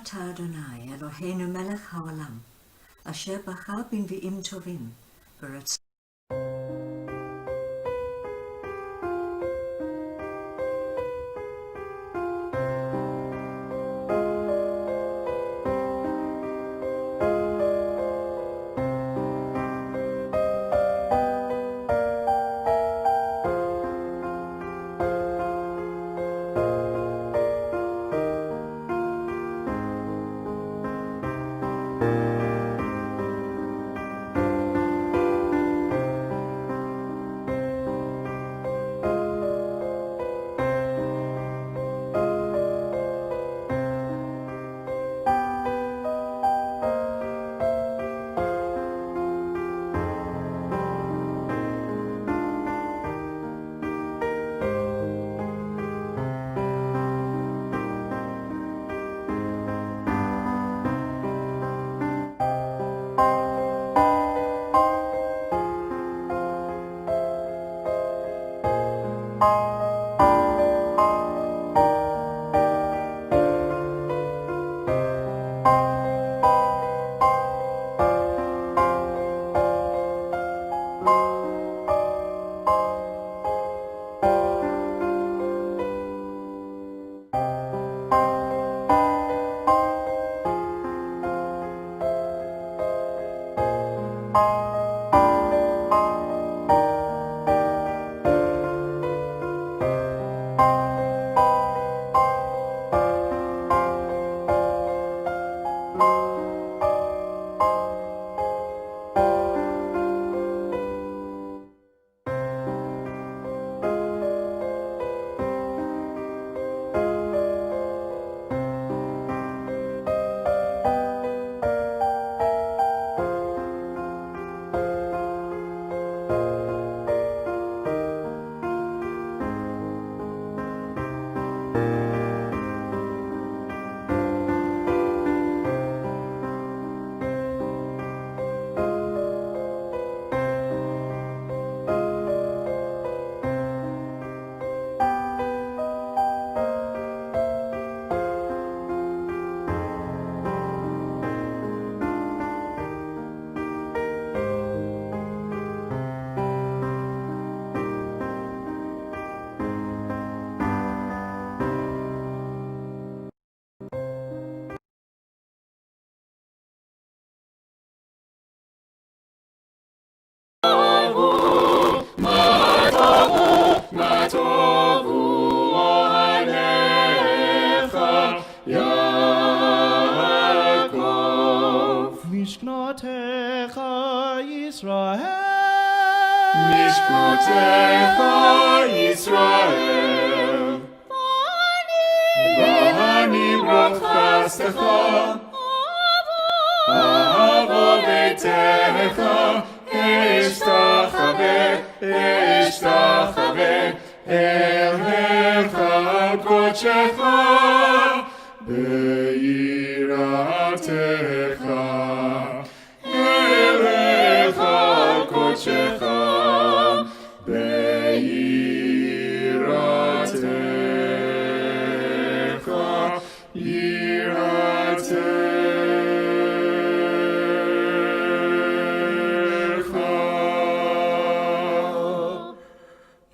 אתה אדוני, אלוהינו מלך העולם, אשר בחר בנביאים טובים, ורצה משכנותיך ישראל, ואני ברוכסתך, אבוא ביתך, אשתחווה, אליך קודשך, ביראתך, אליך קודשך, ביראתך, יראתך.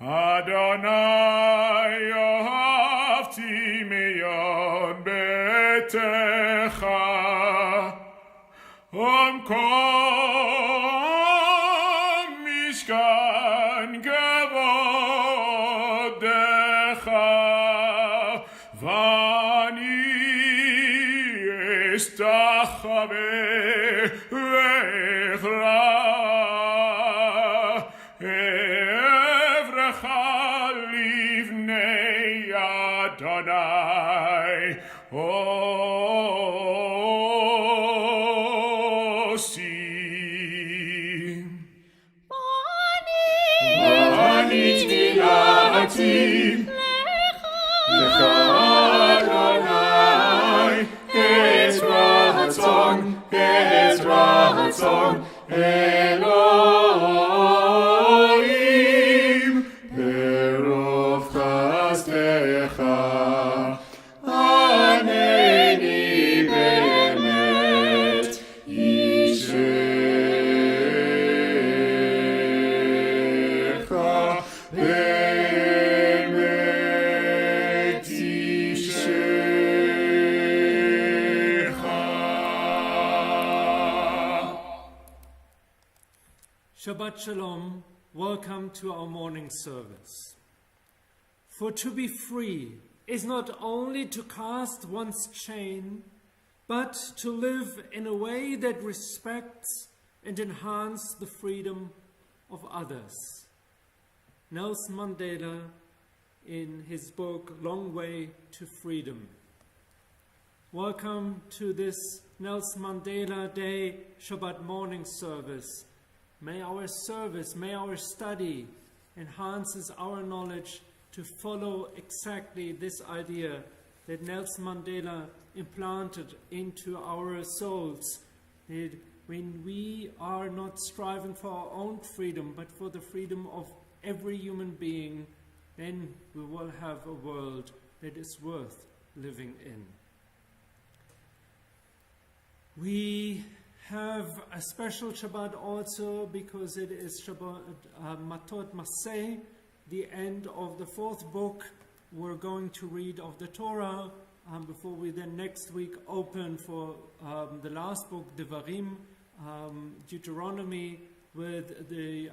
אדוני אהבתי מיד ביתך, ומקום משכן כבודך, ואני אשתחווה ואכרע אברך לפני אדוני עושים. ואני תפילתי לך אדוני, את רצון אלוהים, ברוב חסדך ענני Shabbat Shalom, welcome to our morning service. For to be free is not only to cast one's chain, but to live in a way that respects and enhances the freedom of others. Nelson Mandela, in his book, Long Way to Freedom. Welcome to this Nelson Mandela Day Shabbat morning service. May our service, may our study enhances our knowledge to follow exactly this idea that Nelson Mandela implanted into our souls, that when we are not striving for our own freedom, but for the freedom of every human being, then we will have a world that is worth living in. We have a special Shabbat also because it is Shabbat Matot Maseh, the end of the fourth book we're going to read of the Torah, before we then next week open for the last book, Devarim, Deuteronomy, with the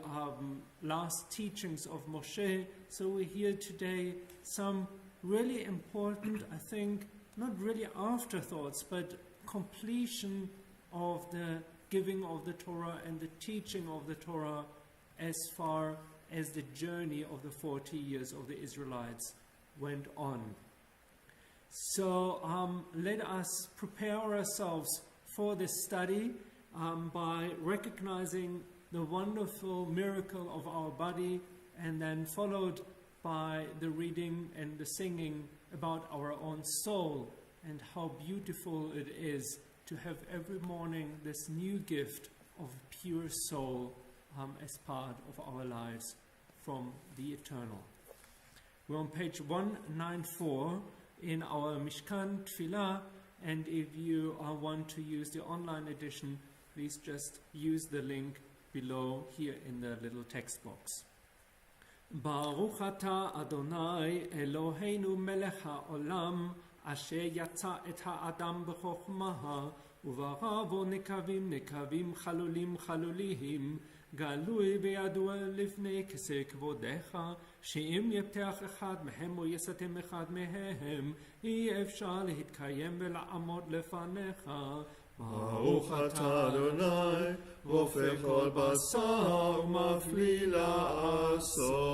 last teachings of Moshe. So we hear today some really important, I think, not really afterthoughts, but completion of the giving of the Torah and the teaching of the Torah as far as the journey of the 40 years of the Israelites went on. So let us prepare ourselves for this study by recognizing the wonderful miracle of our body, and then followed by the reading and the singing about our own soul and how beautiful it is to have every morning this new gift of pure soul as part of our lives from the eternal. We're on page 194 in our Mishkan Tfilah, and if you want to use the online edition, please just use the link below here in the little text box. Baruch atah Adonai Eloheinu melech haolam asher yatsa et ha'adam b'chokhmah uvarah bo nekavim nekavim chalulim chalulihim galui וידוע לפני כסא כבודך שאם יפתח אחד מהם או יסתם אחד מהם אי אפשר להתקיים ולעמוד לפניך. ברוך אתה אדוני רופא כל בשר ומפליא לעשות.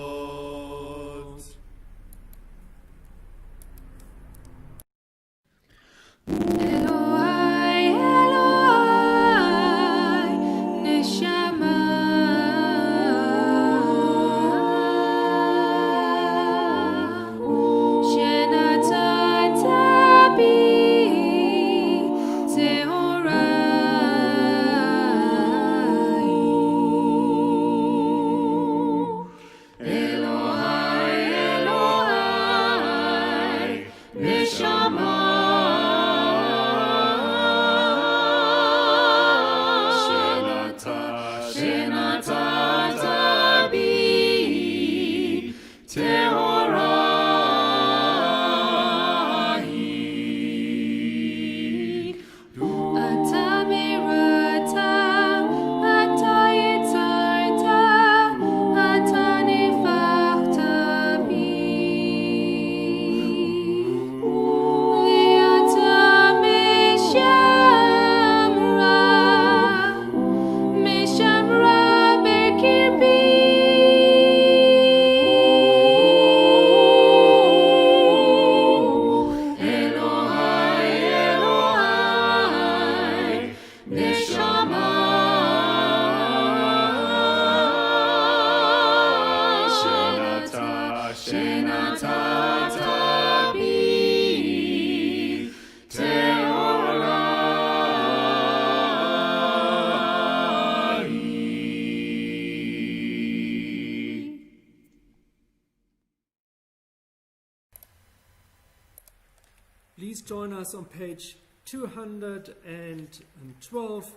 Please join us on page 212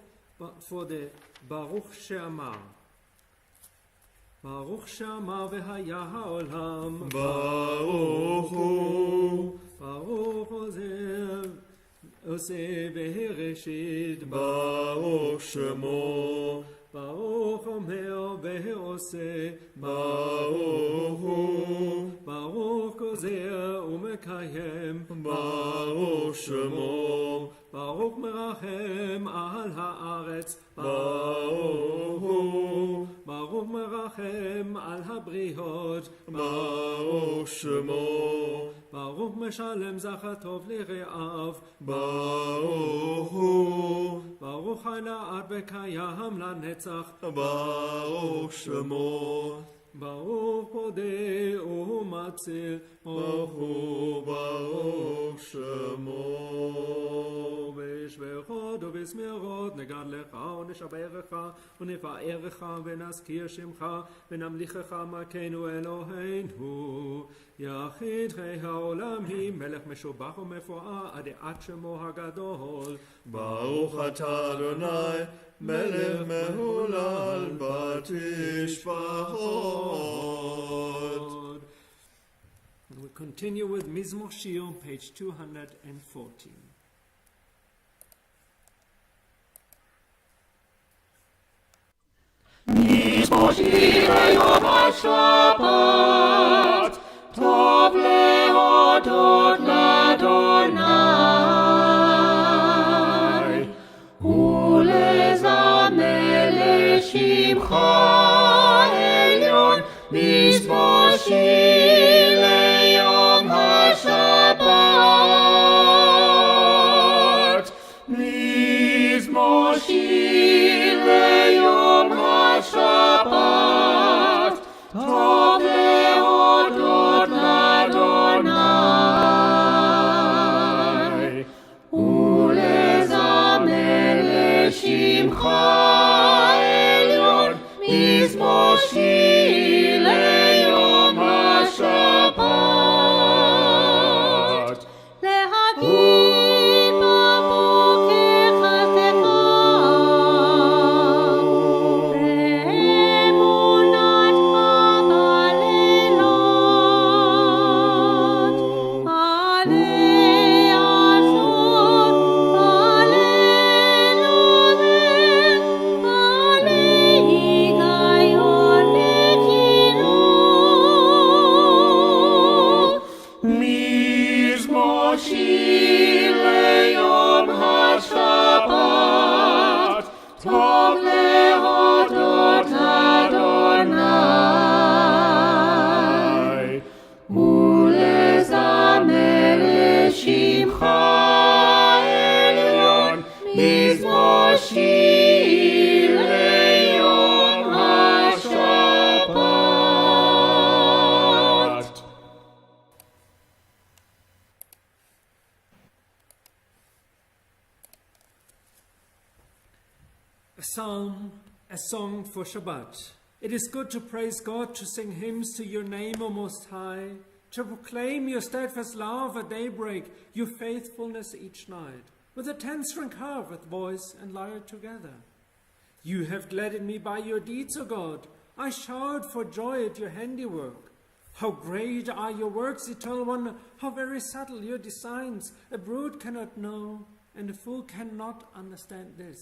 for the Baruch She'amar. Baruch She'amar v'haya ha'olam. Baruch hu. Baruch Oseh v'hereshit. Baruch Shemo. ברוך אומר ועושה, ברוך הוא, ברוך גוזר ומקיים, ברוך שמו, ברוך מרחם על הארץ, ברוך הוא, ברוך מרחם על הבריות, ברוך שמו, ברוך משלם זכר טוב לרעיו, ברוך הוא, ברוך הנער וקיים לנצח, ברוך שמו, ברוך פודה ומציל, ברוך הוא, ברוך שמו. בשבחות ובשמחות נגדלך ונשברך ונפארך ונזכיר שמך ונמליכך מכנו אלוהינו. יחיד חיי העולמים מלך משובח ומפואר עד שמו הגדול. ברוך אתה אדוני מלך מהולל בתשבחות. We continue with Mizmor Shir on page 214. מזמור שירי יום השבת, טוב להודות לאדוני, ולזמר לשמך עליון, מזמור שיר ליום השבת, מזמור שיר ליום השבת, טוב להודות לאדוני, ולזמר לשמך עליון, מזמור שיר ליום השבת. להגיד בבוקר חסדך, באמונתך בלילות, עלי עשות, עלי לומד, עלי היגיון לחינוך. מזמור שיר ליום השבת, טוב להודות לאדוני, ולזמר לשמך עליון, מזמור שיר ליום השבת. A psalm, a song for Shabbat. It is good to praise God, to sing hymns to your name, O Most High, to proclaim your steadfast love at daybreak, your faithfulness each night, with a 10-string harp, with voice and lyre together. You have gladdened me by your deeds, O God. I shout for joy at your handiwork. How great are your works, Eternal One, how very subtle your designs. A brute cannot know, and a fool cannot understand this.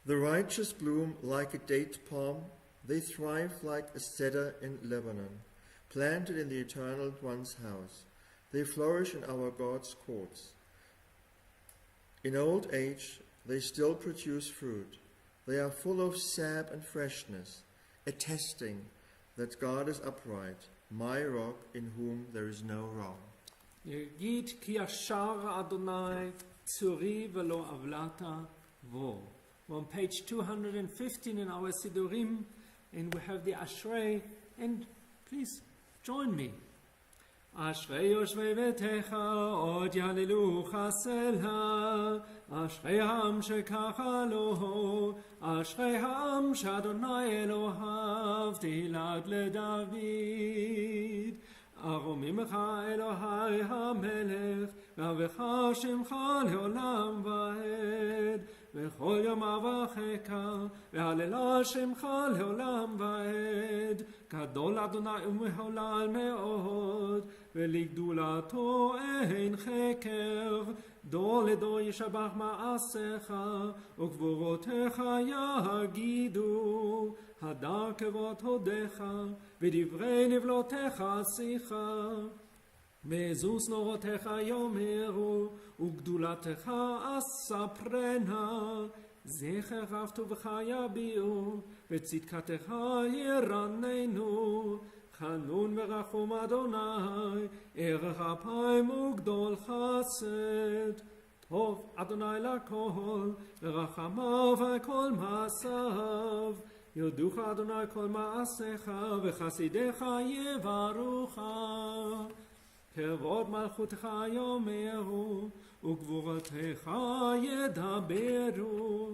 The righteous bloom like a date palm, they thrive like a cedar in Lebanon, planted in the Eternal One's house. They flourish in our God's courts. In old age, they still produce fruit. They are full of sap and freshness, attesting that God is upright, my rock in whom there is no wrong. Yigid ki yashar Adonai tzuri velo avlata vo. We're on page 215 in our Sidurim, and we have the Ashrei, and please join me. Ashrei yoshvei vetecha od yalilu chasela, Ashrei ha'am shekacha loho, Ashrei ha'am sh'Adonai Elohav tilad leDavid. ארומימך אלוהי המלך, ואהבך שמך לעולם ועד, וכל יום אברכך, והללה שמך לעולם ועד, גדול אדוני ומהולל מאוד, ולגדולתו אין חקר. דור לדור ישבח מעשיך, וגבורותיך יגידו. הדר כבוד הודיך, ודברי נבלותיך עשיך. מזוס נורותיך יאמרו, וגדולתך אספרנה. זכר רב טובך יביעו, וצדקתך ירננו. חנון ורחום אדוני, ערך אפיים וגדול חסד. טוב אדוני לכל, ורחמיו על כל מעשיו. יודוך אדוני כל מעשיך, וחסידיך יברך. כבוד מלכותך יאמרו, וגבורתך ידברו.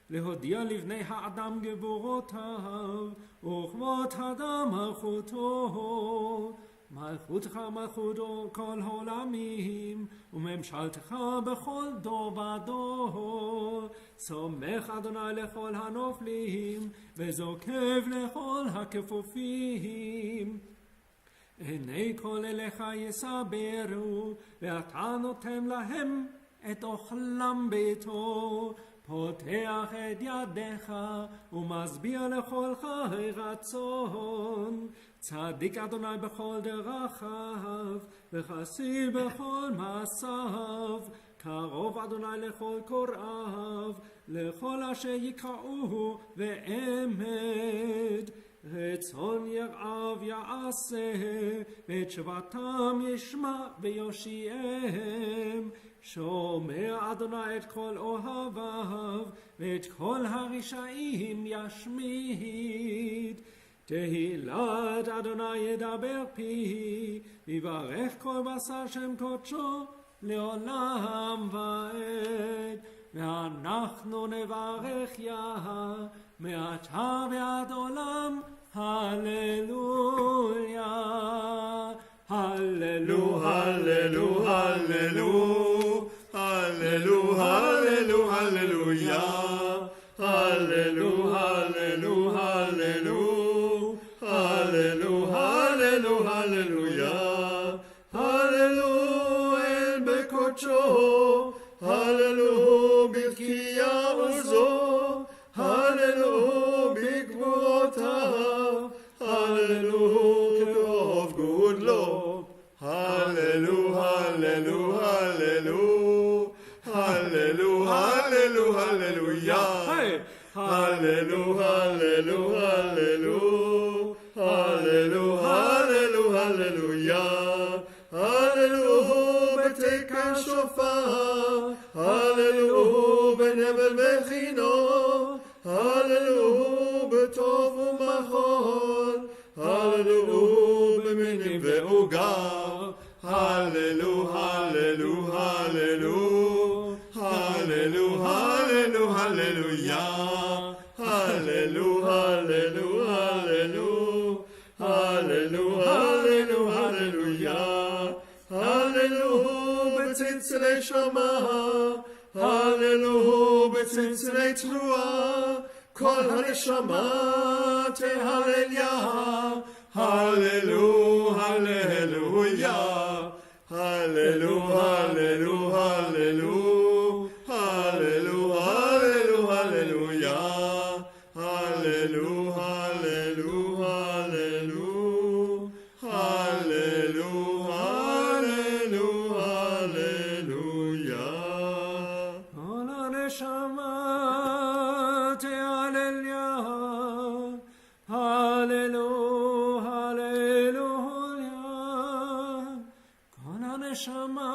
להודיע לבני האדם גבורותיו, וכבוד האדם מלכותו. מלכותך מלכותו כל העולמים, וממשלתך בכל דור ודור. סומך אדוני לכל הנופלים, וזוקף לכל הכפופים. עיני כל אליך יסברו, ואתה נותן להם את אוכלם ביתו. פותח את ידיך, ומסביר לכל חי רצון. צדיק אדוני בכל דרכיו, וחסי בכל מעשיו. קרוב אדוני לכל קוראיו, לכל אשר יקראוהו ואמת. רצון יראיו יעשה, ואת שבתם ישמע ויושיעם. שומע אדוני את כל אוהביו, ואת כל הרשעים ישמיד. תהילת אדוני ידבר פי, ויברך כל בשר שם קודשו לעולם ועד. ואנחנו נברך יה מעתה ועד עולם. הללויה, הללו, הללו, הללו, הללו, הללו, הללויה, הללו, הללו, הללו, הללו, הללו, הללויה, הללו אל בקודשו, הללו בבקיעה עוזו, הללו בגבורותיו, הללו כרוב גודלו, הללו, הללו, הללו, הללו, הללו, הללויה, הללו, הללו, הללו, הללו, הללו, הללויה, הללו בתקע שופר, הללו בנבל וכינור, הללו בטוב ומחול, הללו במינים ועוגר, הללו, הללו, הללו, הללו, הללו, הללויה, הללו, הללו, הללו, הללו, הללו, הללויה, הללו בצלצלי שמע, הללו בצלצלי תרועה, כל הנשמה תהלליה, הללו, הללויה, הללו, הללו, הללו, הללו, הללו, הללויה, הללו, הללו, הללו, הללו, הללו, הללויה. כל הנשמה תהלליה, הללו, הללויה. כל הנשמה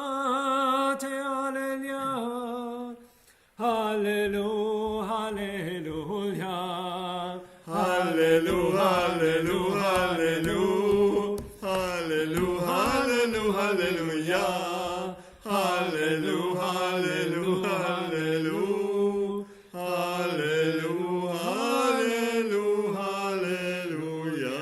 תהלליה, הללו, הללויה. הללו, הללו, הללו, הללו, הללו, הללויה. הללו, הללו, הללו, הללו, הללו, הללויה.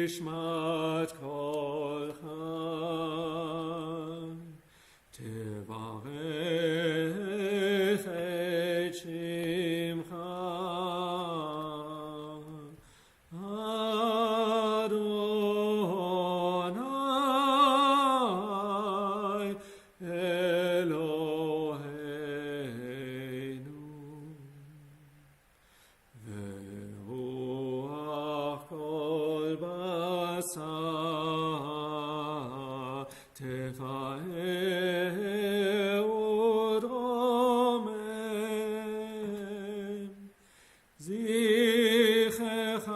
נשמת כל חי, תברך את שמך. זכרך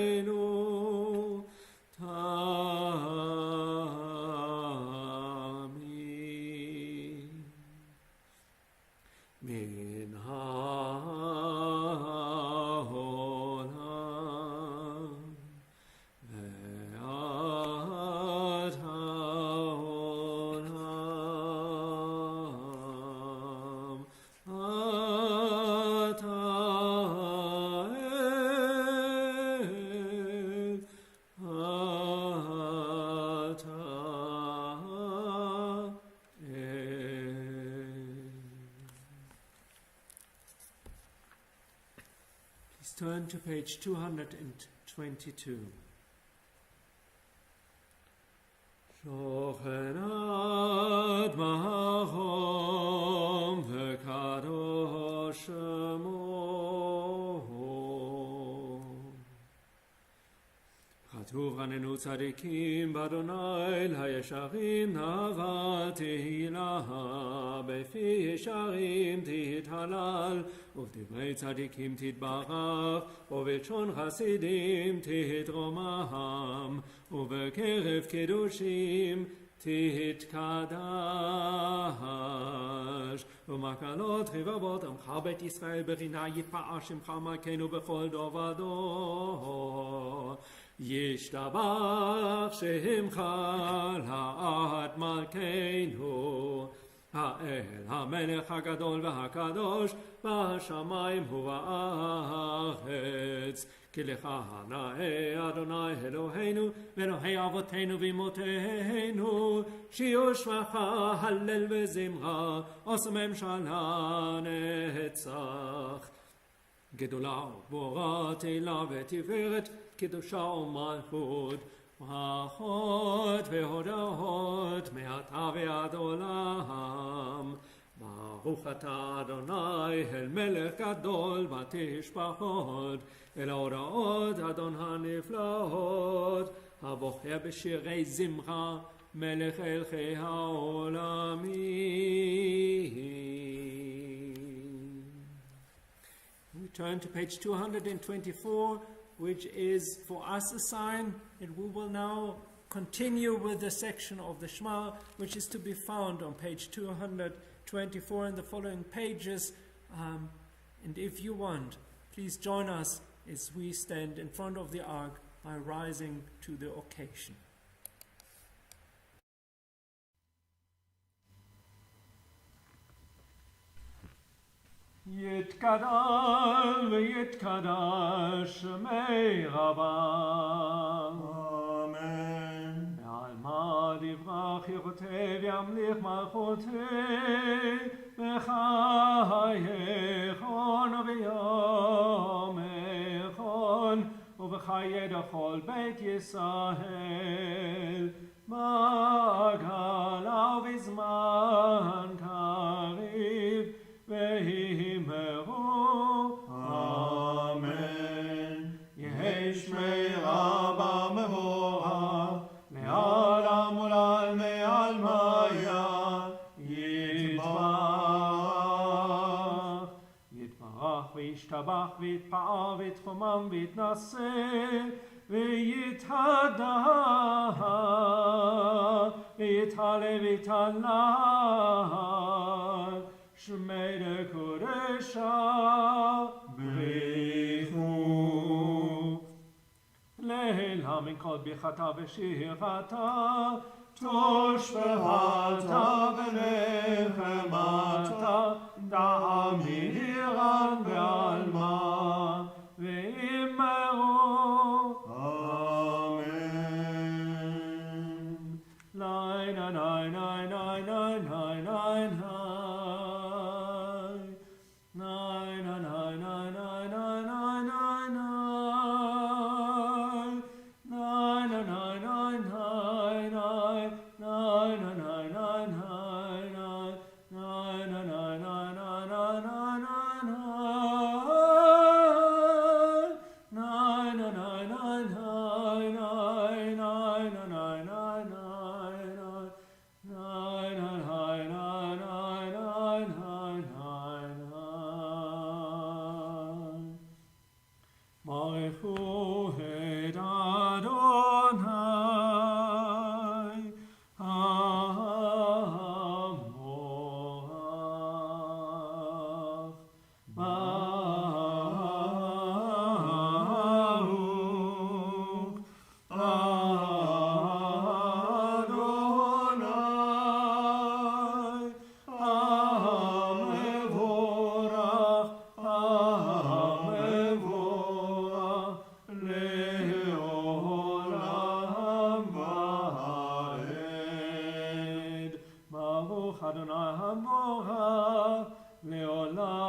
מלכנו תמיד. מן העולם ועד העולם אתה אל, אתה Please turn to page 222. שוכן מרום וקדוש שמו. כתוב רננו צדיקים באדוני לישרים נאווה תהילה, בפי ישרים תתהלל, ובדברי צדיקים תתברך, ובלשון חסידים תתרומם, ובקרב קדושים תתקדש. ומקלות רבבות עמך בית ישראל ברינה יתפאר שמך מלכנו בכל דור ודור. ישתבח שמך לעד מלכנו, האל המלך הגדול והקדוש בשמיים ובארץ. כי לך נאה אדוני אלוהינו ואלוהי אבותינו ואמותינו, שיהיו שמחה הלל וזמרה עושה ממשלה נצח. גדולה וגבורה תהילה ותפארת, קדושה ומלכות, ברכות והודאות מעתה ועד עולם. ברוך אתה אדוני אל מלך גדול ותשבחות, אל ההודעות אדון הנפלאות, הבוחר בשירי זמרה מלך אלכי העולמים. We turn to page 224, which is for us a sign, and we will now continue with the section of the Shema, which is to be found on page 224 and the following pages. And if you want, please join us as we stand in front of the ark by rising to the occasion. יתקדש ויתקדש שמי רבה. Amen. בעלמא דברך יכותב ימליך מלכותי, בחייכון וביומכון ובחיי דכל בית ישראל, בגלה ובזמן קריב והימרו. Amen. יהי שמירה במבורך, לעולם ולעלמי עלמיה יתברך. יתברך וישתבח ויתפאר ויתחומם ויתנשא ויתהדר ויתעלה ויתהלל, שמי לקודשה בריחו. לילה מכל ברכתה ושירתה, תושבעתה ונחמתה, דאמירן בעלמה ואמרו. Amen. Nine, nine, nine, nine, nine, nine, nine, nine, nine. Nine, nine, nine, nine, nine, nine, nine, nine, nine. Nine, nine, nine, nine, nine, nine, nine, nine, nine, nine, nine, nine, nine, nine, nine, nine, nine, nine, nine.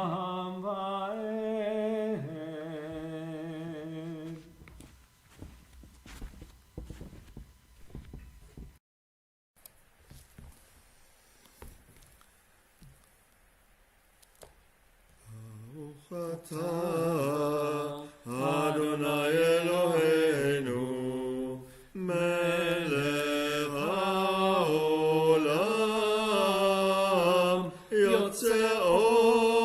לעולם ועד. ברוך אתה, אדוני אלוהינו, מלך העולם, יוצא אור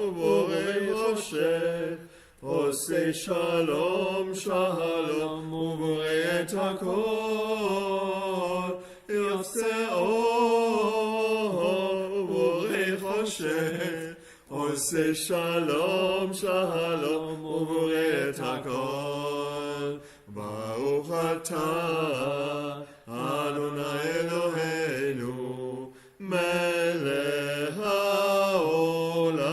ובורא חושך, עושה שלום שלום ובורא את הכל, יוצא אור ובורא חושך, עושה שלום שלום ובורא את הכל. ברוך אתה, אדוני אלוהינו, מלך העולם,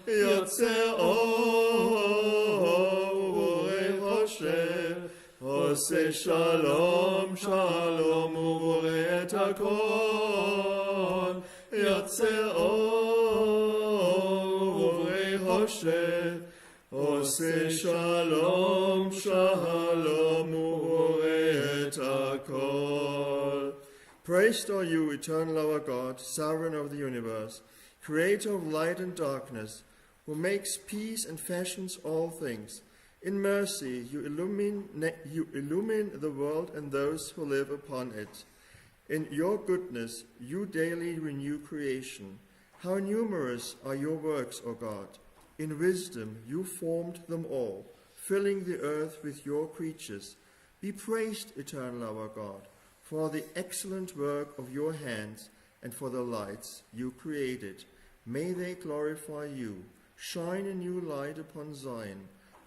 יוצא אור ובורא חושך, עושה שלום שלום ובורא את הכל, יוצא אור ובורא חושך, עושה שלום שלום ובורא את הכל. Praised are you, eternal our God, sovereign of the universe, creator of light and darkness, who makes peace and fashions all things. In mercy you illumine the world and those who live upon it. In your goodness you daily renew creation. How numerous are your works, O God! In wisdom you formed them all, filling the earth with your creatures. Be praised, eternal our God, for the excellent work of your hands and for the lights you created. May they glorify you. Shine a new light upon Zion,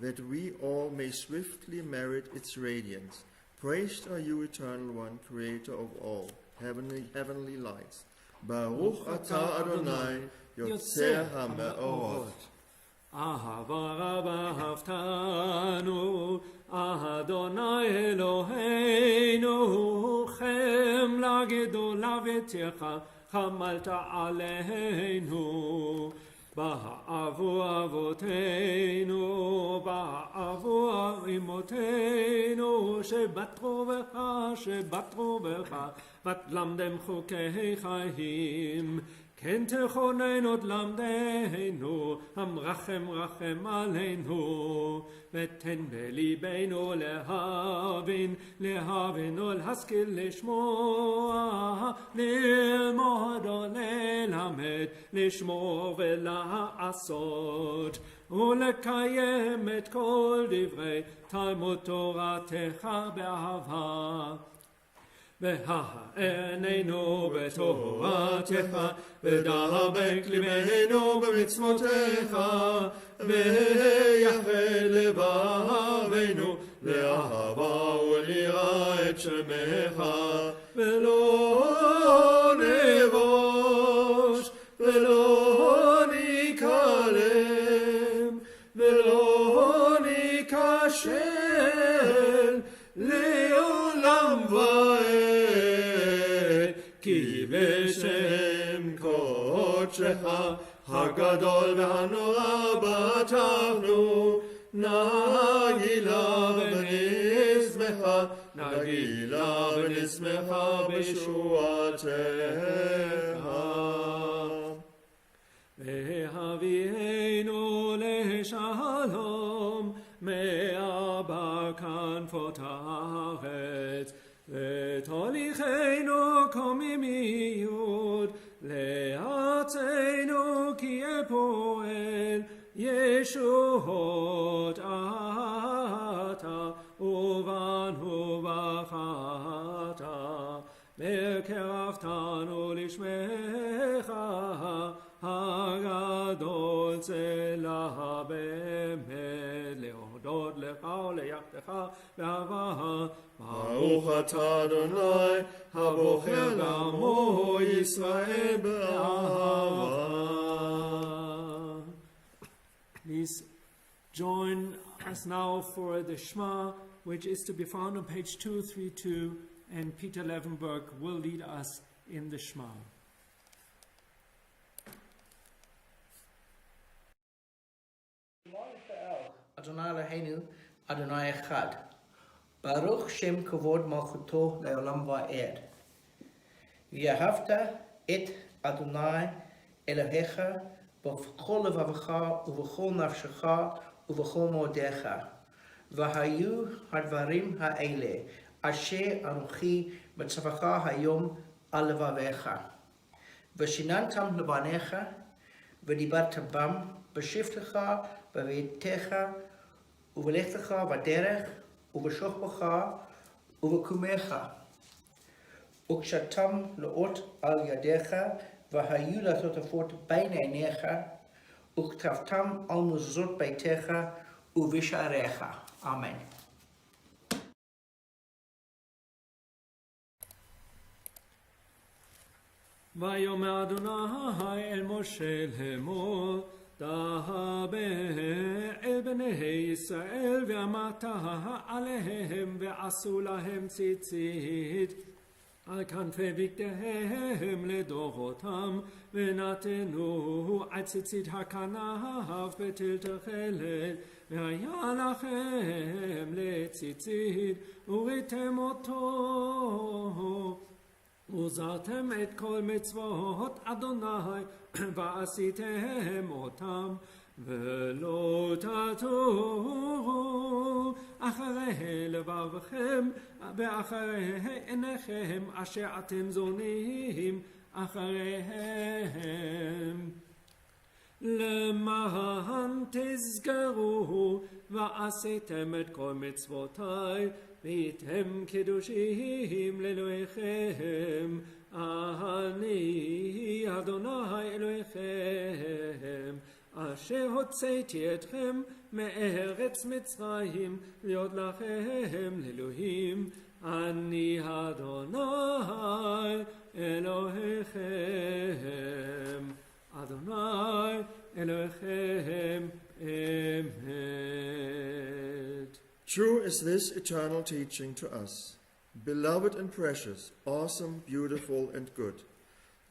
that we all may swiftly merit its radiance. Praised are you, Eternal One, Creator of all heavenly lights. Baruch atah Adonai, Yotzer HaMeorot. אהבה רבה אהבתנו, אדוני אלוהינו, חמלה גדולה ותרחה חמלת עלינו. בעבו אבותינו, בעבו אמותינו, שבטחו בך, ותלמדם חוקי חיים. כן תכונן עוד למדנו, המרחם רחם עלינו, ותן בליבנו להבין ולהשכיל לשמוע, ללמוד וללמד, לשמור ולעשות, ולקיים את כל דברי תלמוד תורתך באהבה. והענינו בתורתך, ודבק ליבנו במצוותיך, ויחד לבבנו לאהבה וליראה את שמך, ולא נבוש ולא ניכלם ולא ניכשל לעולם ועד, כי בשם קודשך הגדול והנורא בטחנו, נגילה ונשמחה, נגילה ונשמחה בישועתך. והביאנו לשלום מארבע כנפות הארץ, ותוליכנו קוממיות לארצנו, כי פועל ישועות אתה, ובנו בחרת, וקרבתנו לשמך הגדול צלה באמת, להודות לך וליחדך באהבה. ברוך אתה אדוני הבוחר לעמו ישראל באהבה. Please join us now for the Shema, which is to be found on page 232, and Peter Levenberg will lead us in the Shema. Eloheinu Adonai Echad. Baruch Shem Kavod Malchuto Leolam Va'ed. Yehavta et Adonai Elohecha b'chol levavecha uv'chol nafshecha uv'chol modecha. V'hayu hadvarim ha'ele asher anuchi mitzvacha hayom al levavecha. V'shinantam levanecha v'dibartam bam b'shiftecha v'veitecha uv'lechtecha v'derech uv'shochbecha uv'kumecha. Ukshatam leot al yadecha v'hayu latotafot bein einecha uktaftam al muzot beitecha uvisharecha. Amen. ויאמר אדוני אל משה לאמור דבר אל בני ישראל ואמרת עליהם ועשו להם ציצית על כנפי בגדיהם לדורותם ונתנו על ציצית הכנף בתל תכלת והיה לכם לציצית וראיתם אותו וזרתם את כל מצוות אדוני ועשיתם אותם ולא תטעו אחרי לבבכם ואחרי עיניכם אשר אתם זונים אחריהם למען תזכרו ועשיתם את כל מצוותי והייתם קדושים לאלוהיכם אני אדוני אלוהיכם אשר הוצאתי אתכם מארץ מצרים להיות לכם לאלוהים אני אדוני אלוהיכם אדוני אלוהיכם אמת. True is this eternal teaching to us, beloved and precious, awesome, beautiful, and good.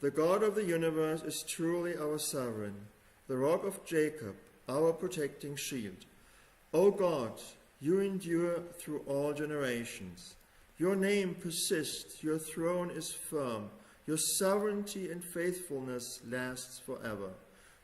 The God of the universe is truly our sovereign, the rock of Jacob, our protecting shield. O God, you endure through all generations. Your name persists, your throne is firm, your sovereignty and faithfulness lasts forever.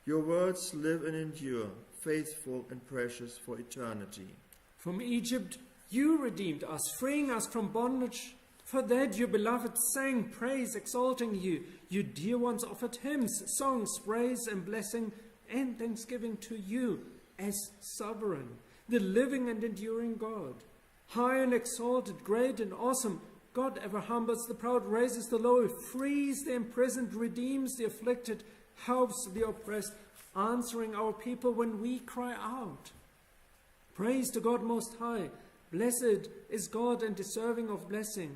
Your words live and endure, faithful and precious for eternity. From Egypt you redeemed us, freeing us from bondage. For that your beloved sang praise, exalting you. You dear ones offered hymns, songs, praise and blessing and thanksgiving to you as sovereign, the living and enduring God. High and exalted, great and awesome, God ever humbles the proud, raises the low, frees the imprisoned, redeems the afflicted, helps the oppressed, answering our people when we cry out. Praise to God Most High. Blessed is God and deserving of blessing.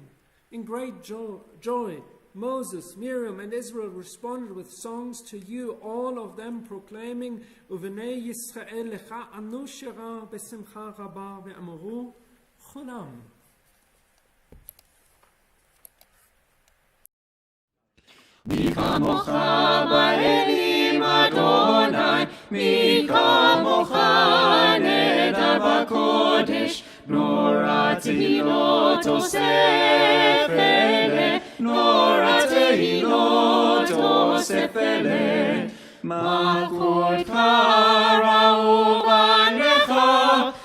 In great joy, Moses, Miriam, and Israel responded with songs to you, all of them proclaiming, Uvenei Yisrael lecha anu shira besimcha rabba ve'amuru Shalom. מי כמוך באלים אדוני, מי כמוך נדע בקודש, נורא תהילות אוסף אלה, נורא תהילות אוסף אלה. מלכותך ראו בניך,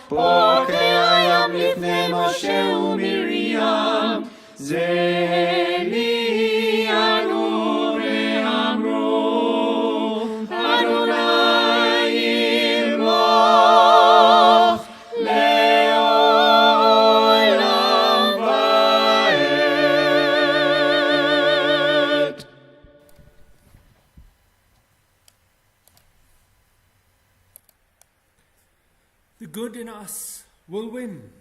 בוקר הים לפני משה ומרים, זה לי will win.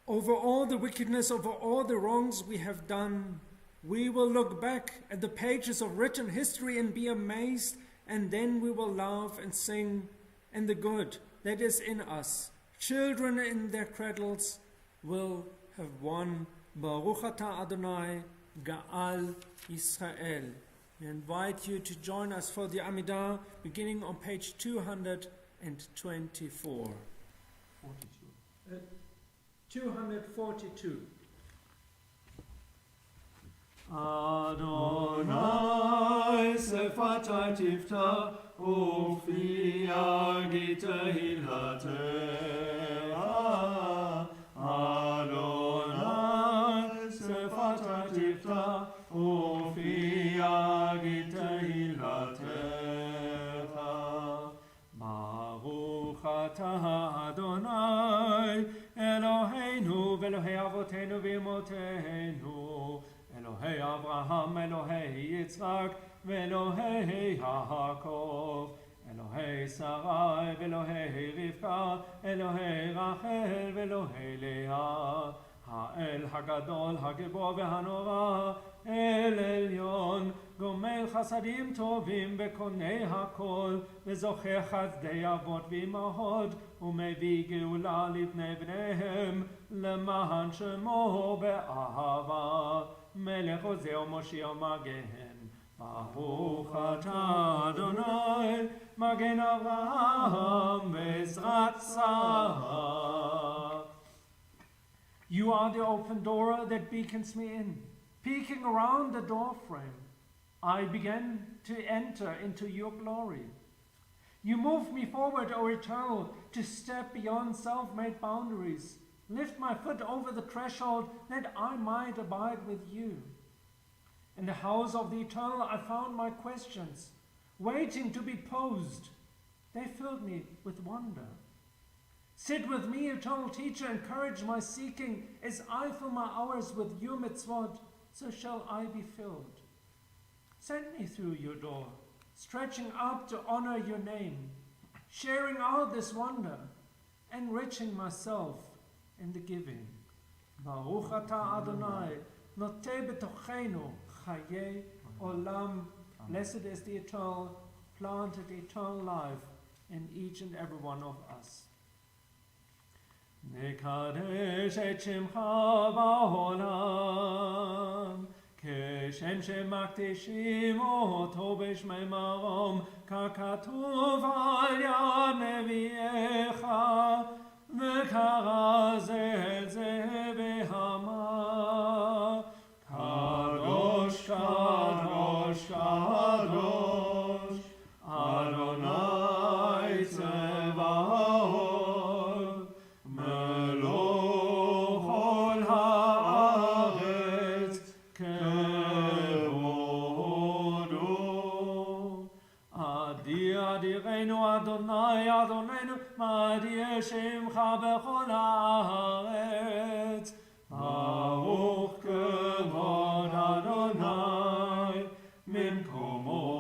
Over all the wickedness, over all the wrongs we have done, we will look back at the pages of written history and be amazed, and then we will laugh and sing, and the good that is in us, children in their cradles, will have won. Baruch atah Adonai, Ga'al Yisrael. We invite you to join us for the Amidah, beginning on page 224. 242. Adonai sefatai tifta ufi agita hilateha. Adonai sefatai tifta ufi agita hilateha. Baruch atah Adonai Eloheinu ve'Elohei avotenu v'imotenu Elohei Avraham, Elohei Yitzchak, ve'Elohei Yaakov, Elohei Sarai, ve'Elohei Rivka, Elohei Rachel, ve'Elohei Leah, Ha'el Hagadol, Hagibor ve'Hanora, El Elyon, Gomel Chasadim Tovim, Bekonei Hakol, Ve'Zocher Chazdei Avot v'Imahot, U'Mevi Geula Lifnei Bneihem, Le'mahan Shemo be'ahava. Melech Hosea Moshiach Magen, Baruch atah Adonai, Magen Avraham Bezrat Sarah. You are the open door that beacons me in. Peeking around the door frame, I began to enter into your glory. You moved me forward, O Eternal, to step beyond self-made boundaries. Lift my foot over the threshold that I might abide with you. In the house of the Eternal I found my questions, waiting to be posed. They filled me with wonder. Sit with me, Eternal Teacher, encourage my seeking. As I fill my hours with your mitzvot, so shall I be filled. Send me through your door, stretching up to honor your name, sharing out this wonder, enriching myself in the giving. Baruch atah Adonai, noteh betochenu chayei olam. Blessed is the Eternal, planted eternal life in each and every one of us. Nekadesh et shemcha ba'olam, כשם שמקדישים אותו בשמי מרום, ככתוב על יד נביאך, וקרא זה אל זה ואמר, קדוש קדוש קדוש, אדוני צבאות, מלוך כל הארץ כבודו. אדיר אדירנו אדוני אדוננו, מה אדיר שמך בכל הארץ. ברוך כבוד אדוני ממקומו.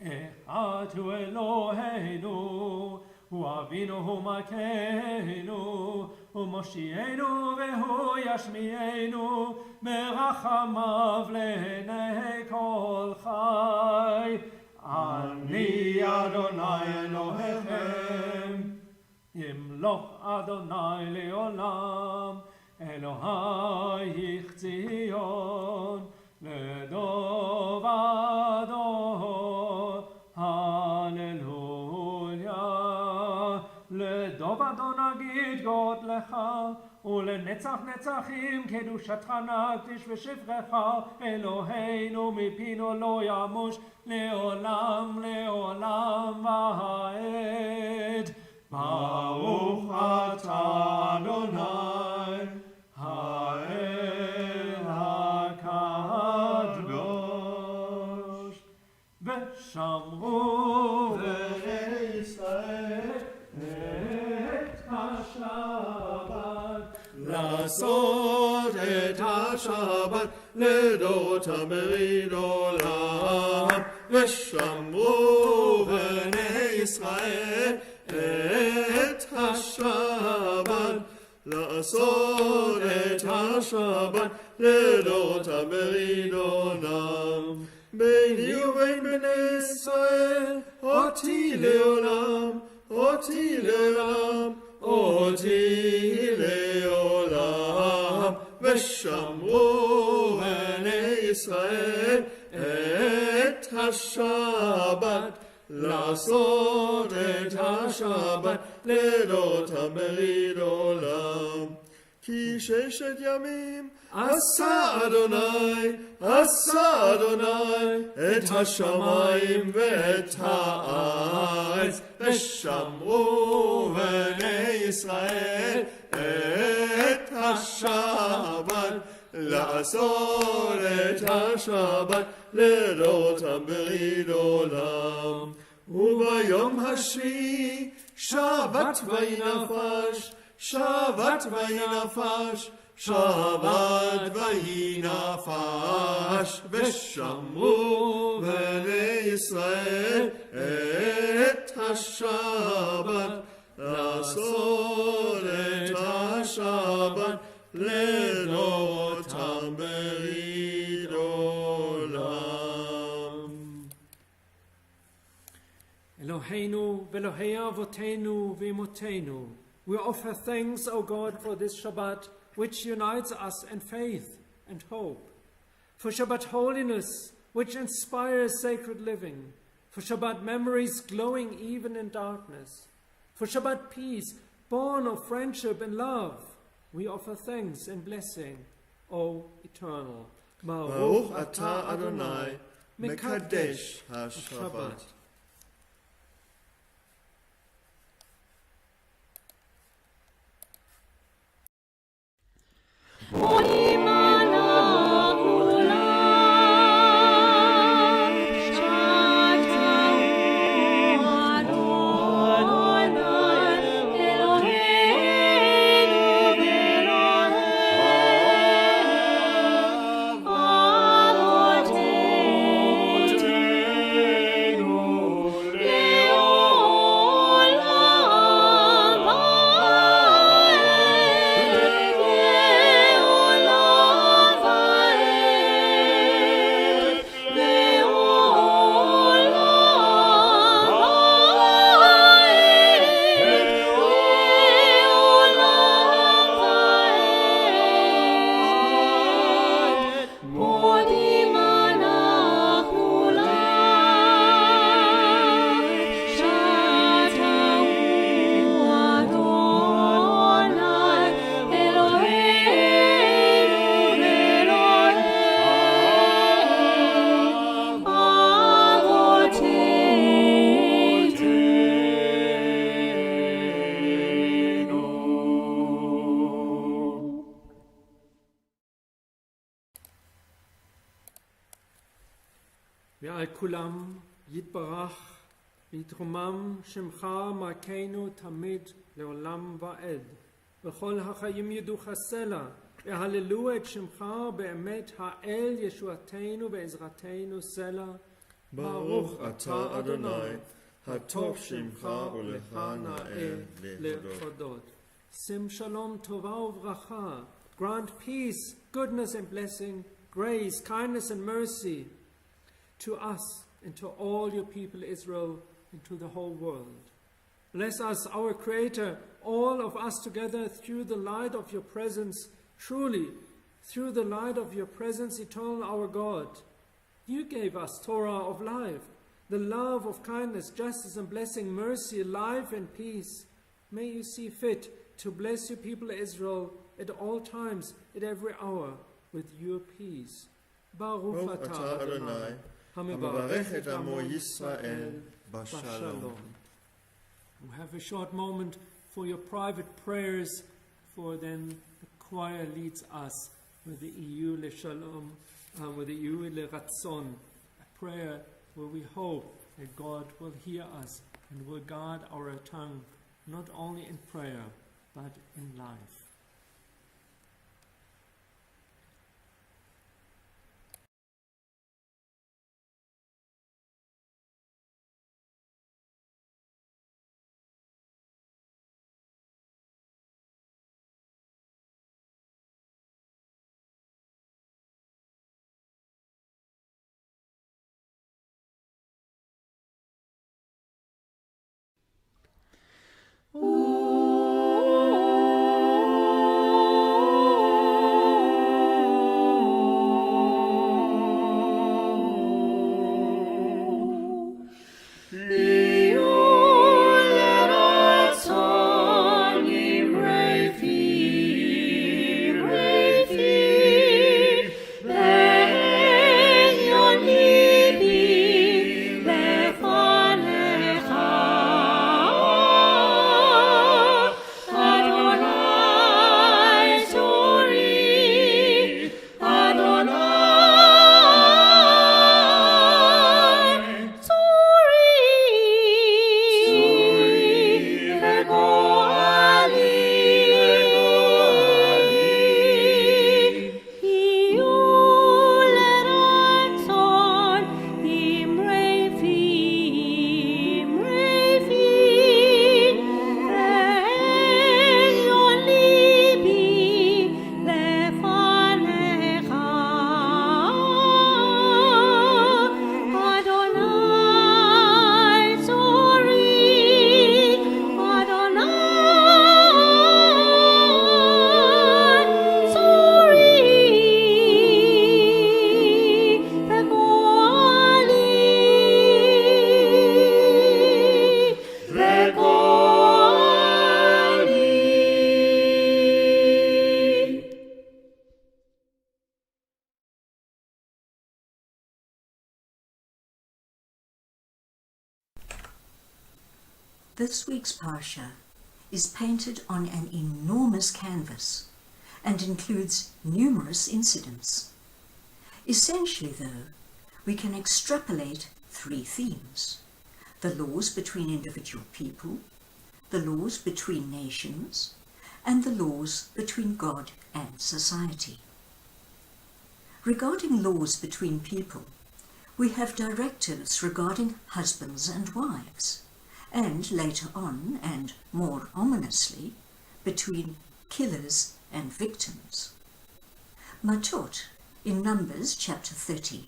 אחד הוא אלוהינו, הוא אבינו, הוא מלכנו, הוא מושיענו והוא ישמיענו, ברחמיו לעיני כל חי. אני אדוני אלוהיכם, ימלוך אדוני לעולם, אלוהי ציון, לדור ודור, הללויה. לדוב אדון נגיד גודלך, ולנצח נצחים קדושתך נקדיש ושבחך, אלוהינו מפינו לא ימוש, לעולם לעולם ועד. ברוך אתה אדוני, האל הקדוש. ושמרו בני ישראל את השבת, לעשות את השבת לדורות המריד עולם. ושמרו בני ישראל את השבת, לעשות את השבת לדורות המריד עולם. ביני ובין בני ישראל אותי לעולם, אותי לעולם, אותי לעולם. ושמרו בני ישראל את השבת, לעשות את השבת לילות בריד עולם. כי ששת ימים עשה אדוני את השמיים ואת הארץ, ושמרו בני ישראל את השבת, לעשות את השבת לילות בריד עולם. וביום השביעי שבת וינפש, שבת וינפש, שבת וינפש, ושמרו בני ישראל את השבת, לעשות את השבת לילות בריד עולם. Eloheinu ve'Elohei avotenu ve'imotenu, we offer thanks, O God, for this Shabbat, which unites us in faith and hope, for Shabbat holiness, which inspires sacred living, for Shabbat memories glowing even in darkness, for Shabbat peace, born of friendship and love. We offer thanks and blessing, O Eternal. Baruch atah Adonai, Mekadesh HaShabbat. ועל כולם יתברך ויתרומם שמך מלכנו תמיד לעולם ועד. וכל החיים ידעוך סלע, והללו את שמך באמת האל ישועתנו ועזרתנו סלע. ברוך אתה אדוני, הטוב שמך ולך נאה להודות. Sim shalom tova uvracha. Grant peace, goodness and blessing, grace, kindness and mercy to us and to all your people Israel and to the whole world. Bless us, our Creator, all of us together through the light of your presence, truly through the light of your presence, eternal our God. You gave us Torah of life, the love of kindness, justice and blessing, mercy, life and peace. May you see fit to bless your people Israel at all times, at every hour, with your peace. Baruch atah Adonai, המברך את עמו ישראל בשלום. We'll have a short moment for your private prayers, for then the choir leads us with the EU le Shalom, with the EU le Ratzon, a prayer where we hope that God will hear us and will guard our tongue, not only in prayer, but in life. Ooh. This week's Parsha is painted on an enormous canvas and includes numerous incidents. Essentially, though, we can extrapolate 3 themes: the laws between individual people, the laws between nations, and the laws between God and society. Regarding laws between people, we have directives regarding husbands and wives, and later on, and more ominously, between killers and victims. Matot, in Numbers chapter 30,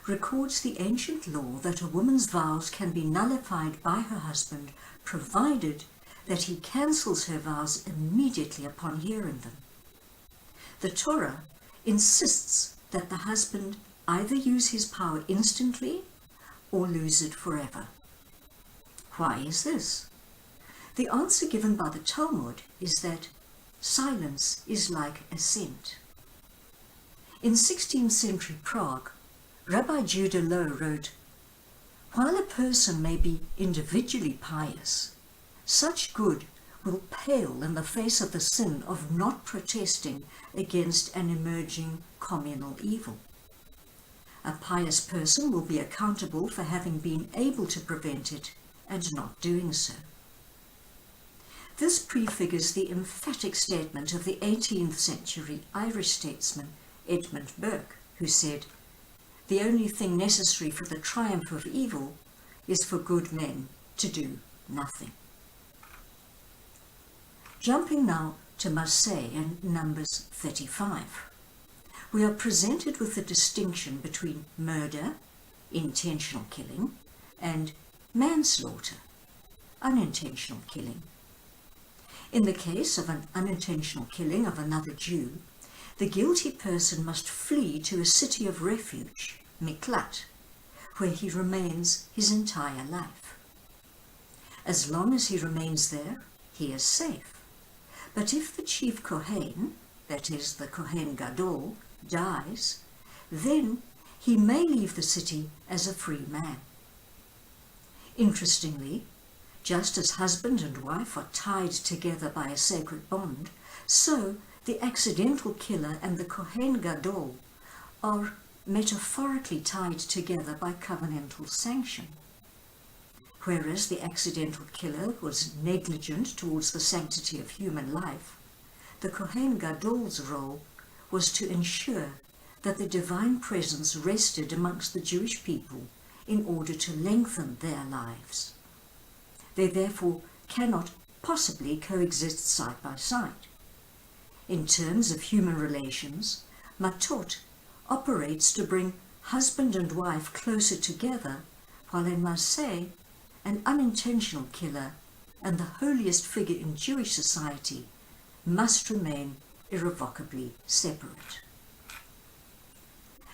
records the ancient law that a woman's vows can be nullified by her husband provided that he cancels her vows immediately upon hearing them. The Torah insists that the husband either use his power instantly or lose it forever. Why is this? The answer given by the Talmud is that silence is like assent. In 16th century Prague, Rabbi Judah Low wrote, "While a person may be individually pious, such good will pale in the face of the sin of not protesting against an emerging communal evil. A pious person will be accountable for having been able to prevent it and not doing so." This prefigures the emphatic statement of the 18th century Irish statesman Edmund Burke, who said, "The only thing necessary for the triumph of evil is for good men to do nothing." Jumping now to Marseille and Numbers 35, we are presented with the distinction between murder, intentional killing, and manslaughter, unintentional killing. In the case of an unintentional killing of another Jew, the guilty person must flee to a city of refuge, Miklat, where he remains his entire life. As long as he remains there, he is safe. But if the chief Kohen, that is the Kohen Gadol, dies, then he may leave the city as a free man. Interestingly, just as husband and wife are tied together by a sacred bond, so the accidental killer and the Kohen Gadol are metaphorically tied together by covenantal sanction. Whereas the accidental killer was negligent towards the sanctity of human life, the Kohen Gadol's role was to ensure that the divine presence rested amongst the Jewish people in order to lengthen their lives. They therefore cannot possibly coexist side by side. In terms of human relations, Matot operates to bring husband and wife closer together, while in Marseille, an unintentional killer and the holiest figure in Jewish society must remain irrevocably separate.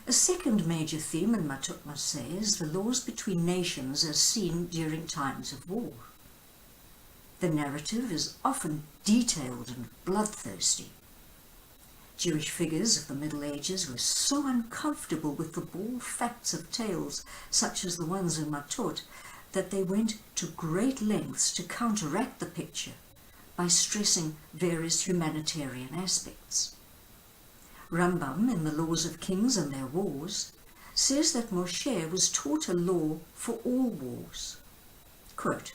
A second major theme in Matot Marseille is the laws between nations as seen during times of war. The narrative is often detailed and bloodthirsty. Jewish figures of the Middle Ages were so uncomfortable with the bald facts of tales such as the ones in Matot that they went to great lengths to counteract the picture by stressing various humanitarian aspects. Rambam, in the Laws of Kings and Their Wars, says that Moshe was taught a law for all wars. Quote,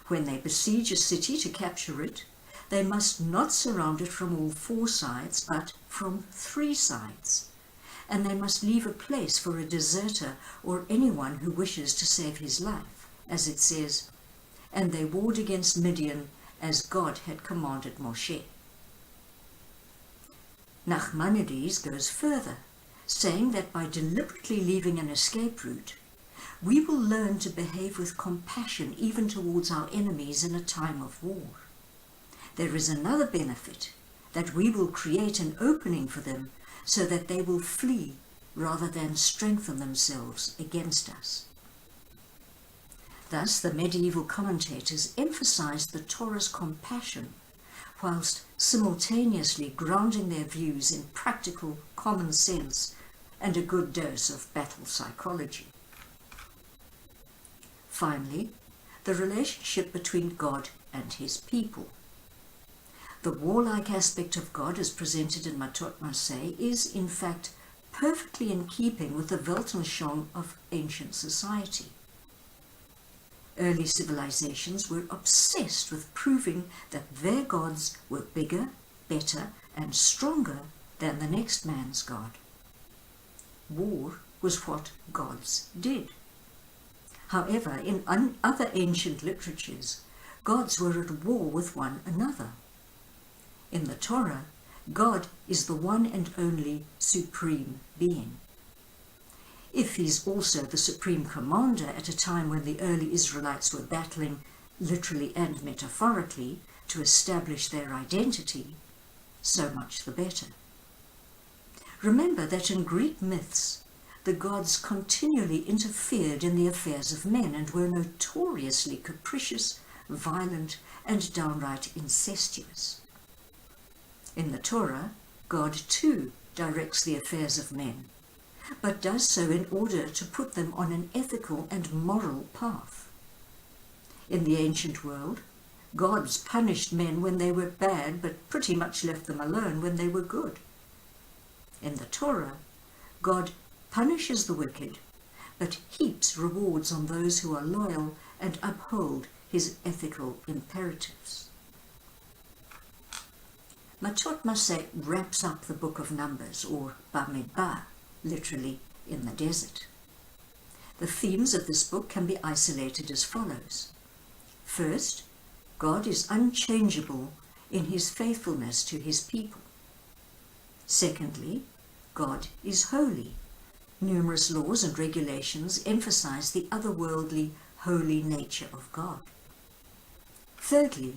"When they besiege a city to capture it, they must not surround it from all 4 sides, but from 3 sides, and they must leave a place for a deserter or anyone who wishes to save his life, as it says, and they warred against Midian as God had commanded Moshe." Nachmanides goes further, saying that by deliberately leaving an escape route, we will learn to behave with compassion even towards our enemies in a time of war. There is another benefit, that we will create an opening for them so that they will flee rather than strengthen themselves against us. Thus, the medieval commentators emphasized the Torah's compassion whilst simultaneously grounding their views in practical common sense and a good dose of battle psychology. Finally, the relationship between God and his people. The warlike aspect of God as presented in Matot Maseh is, in fact, perfectly in keeping with the Weltanschauung of ancient society. Early civilizations were obsessed with proving that their gods were bigger, better, and stronger than the next man's god. War was what gods did. However, in other ancient literatures, gods were at war with one another. In the Torah, God is the one and only supreme being. If he's also the supreme commander at a time when the early Israelites were battling, literally and metaphorically, to establish their identity, so much the better. Remember that in Greek myths, the gods continually interfered in the affairs of men and were notoriously capricious, violent, and downright incestuous. In the Torah, God too directs the affairs of men, but does so in order to put them on an ethical and moral path. In the ancient world, gods punished men when they were bad, but pretty much left them alone when they were good. In the Torah, God punishes the wicked, but heaps rewards on those who are loyal and uphold his ethical imperatives. Matot Maseh wraps up the book of Numbers, or Bar-Mitzvah, literally in the desert. The themes of this book can be isolated as follows. First, God is unchangeable in his faithfulness to his people. Secondly, God is holy. Numerous laws and regulations emphasize the otherworldly, holy nature of God. Thirdly,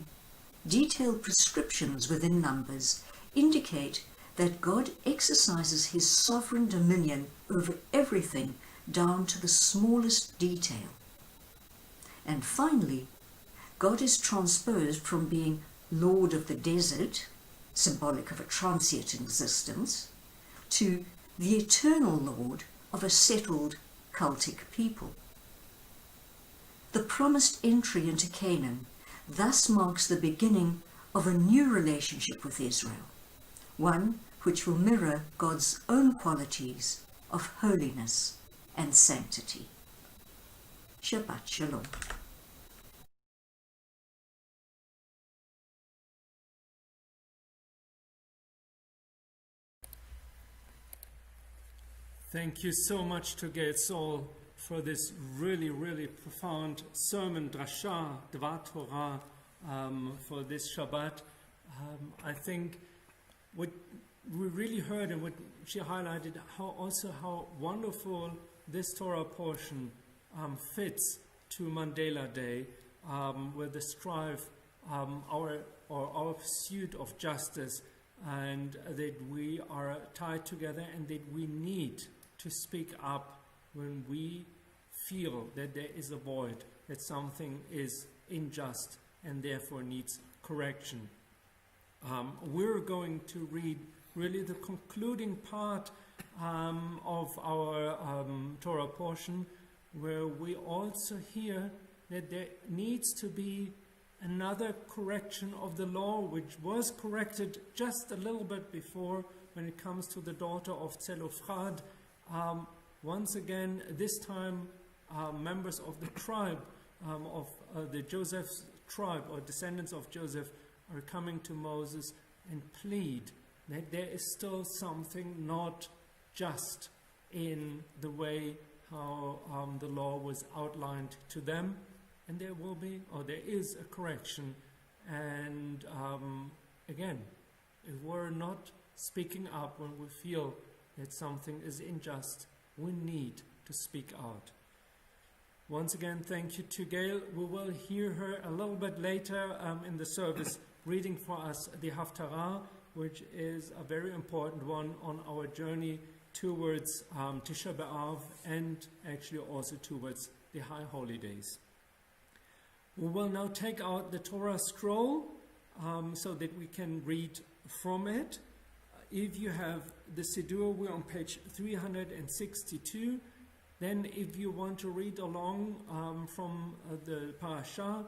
detailed prescriptions within Numbers indicate that God exercises his sovereign dominion over everything down to the smallest detail. And finally, God is transposed from being Lord of the desert, symbolic of a transient existence, to the eternal Lord of a settled cultic people. The promised entry into Canaan thus marks the beginning of a new relationship with Israel, one which will mirror God's own qualities of holiness and sanctity. Shabbat Shalom. Thank you so much to Gail Saul for this really, really profound sermon, drasha, Dvar Torah, for this Shabbat. I think what we really heard and what she highlighted, how wonderful this Torah portion fits to Mandela Day, with the strive, our pursuit of justice, and that we are tied together and that we need to speak up when we feel that there is a void, that something is unjust and therefore needs correction. We're going to read really the concluding part of our Torah portion, where we also hear that there needs to be another correction of the law, which was corrected just a little bit before when it comes to the daughter of Zelophrad. Once again, this time members of the tribe of the Joseph's tribe, or descendants of Joseph, are coming to Moses and plead that there is still something not just in the way how the law was outlined to them, and there will be, or there is, a correction. And again, if we're not speaking up when we feel that something is unjust, we need to speak out. Once again, thank you to Gail. We will hear her a little bit later in the service reading for us the Haftarah, which is a very important one on our journey towards Tisha B'Av, and actually also towards the High Holy Days. We will now take out the Torah scroll so that we can read from it. If you have the Siddur, we're on page 362. Then if you want to read along from the parasha,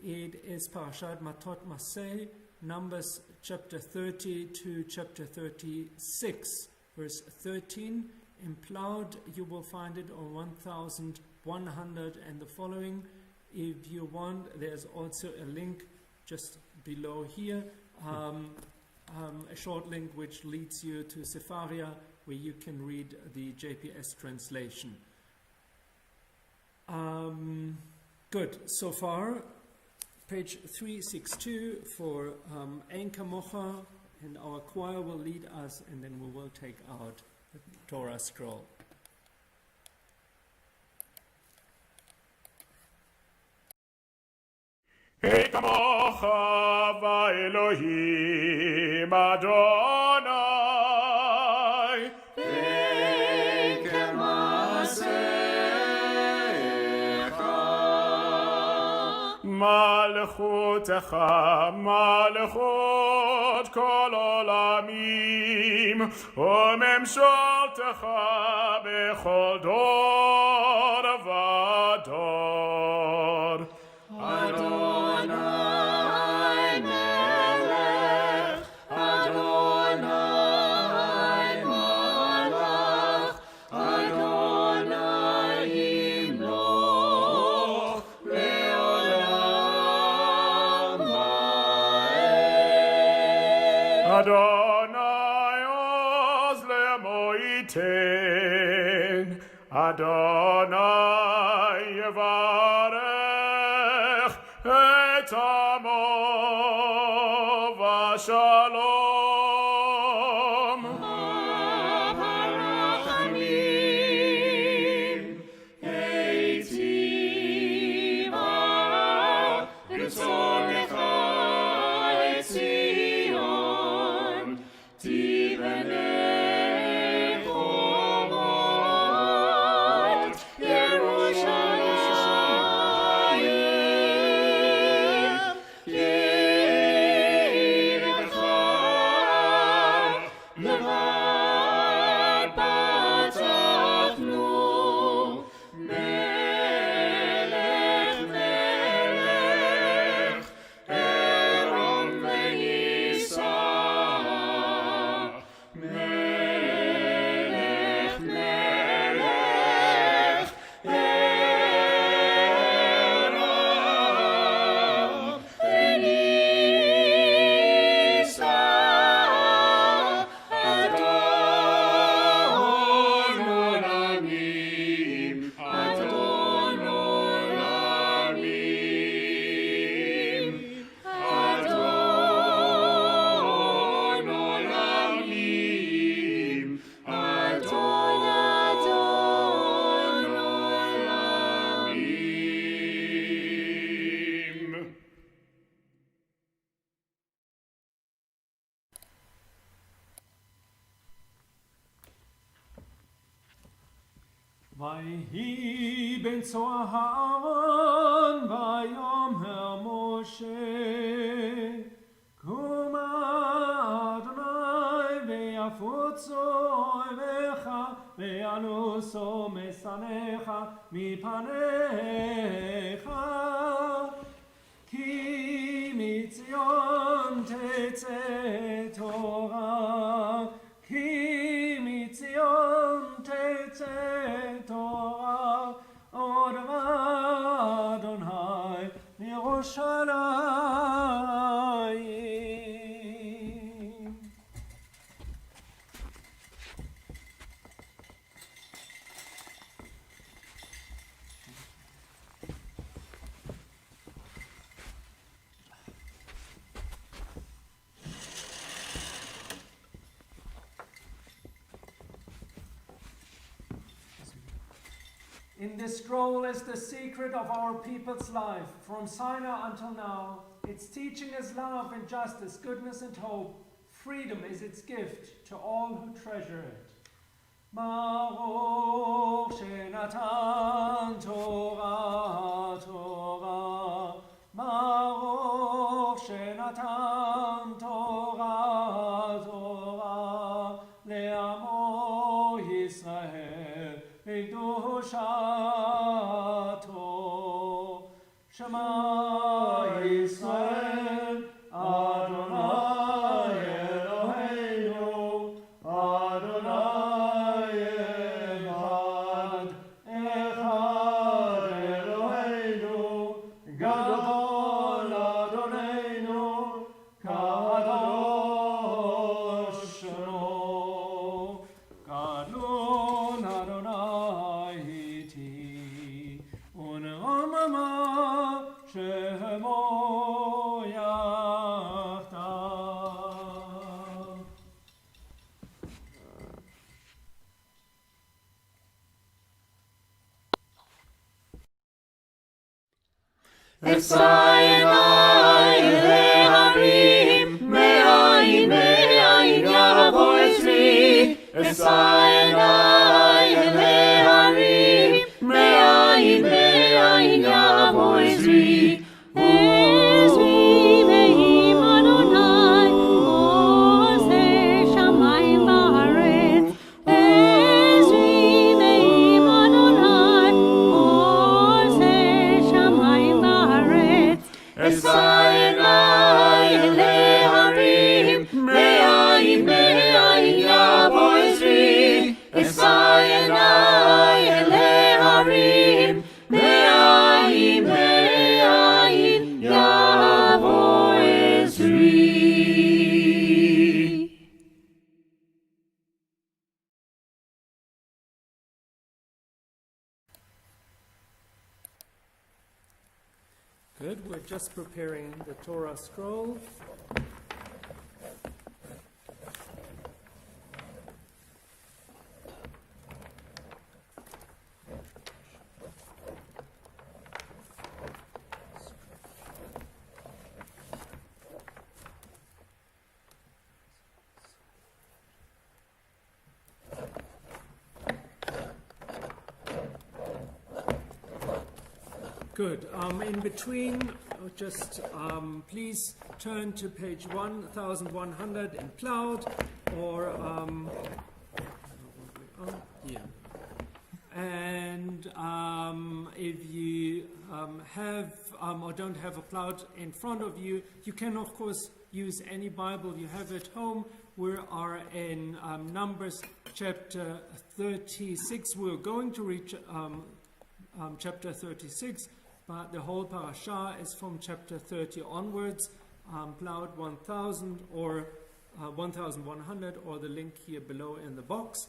it is Parashat Matot Maseh, Numbers chapter 30 to chapter 36, verse 13. In Plaud, you will find it on 1100 and the following. If you want, there's also a link just below here, a short link which leads you to Sepharia, where you can read the JPS translation. Good, so far, page 362 for Ein Kamocha, and our choir will lead us, and then we will take out the Torah scroll. Ein kamocha v'Elohim Adonai. Ein k'maasecha. Malchutecha, malchut kol olamim, u'memsholtecha bechol dor v'dor. Adonai Melech, Adonai Malach, Adonai Yimloch, Le'olam Va'ed. Adonai Oz Le'moiten, Adonai Yevarech et amo v'shalom. Harachamim eitiva ritzonecha et Zion tibenei chomot Yerushalayim. Vayhi ben Aaron vayomer Moshe Kuma Adonai ve'afutzu oivecha ve'anuso mesanecha mipanecha ki mitzion tetzeh Torah ki mitzion tetzeh Torah od Adonai Yerushalayim. In this scroll is the secret of our people's life, from Sinai until now. Its teaching is love and justice, goodness and hope. Freedom is its gift to all who treasure it. Baruch Shenatan Torah Torah. Baruch Shenatan Torah Torah. Le'amo Yisrael. V'kedusha Shema Yisrael, Adonai Eloheinu, Adonai Echad, Echad Eloheinu, Gadol Adonenu, Kadosh Shemo, Gadol Adonai Iti, Un'amama Shemo Yachdav. Esayenai leharim, me'ayin me'ayin yavo esri. Esayenai leharim, me'ayin me'ayin yavo esri. Esri me'im Adonai, oseh shamayim va'aretz. Esri me'im Adonai, oseh shamayim va'aretz. Esayenai leharim, me'ayin me'ayin yavo esri. Esayenai leharim, me'ayin me'ayin yavo esri. Good, we're just preparing the Torah scroll. Good. In between, just please turn to page 1100 in Cloud, or here. And if you have or don't have a Cloud in front of you, you can of course use any Bible you have at home. We are in Numbers chapter 36. We're going to reach chapter 36. But the whole parasha is from chapter 30 onwards. Cloud 1000 or 1100, or the link here below in the box.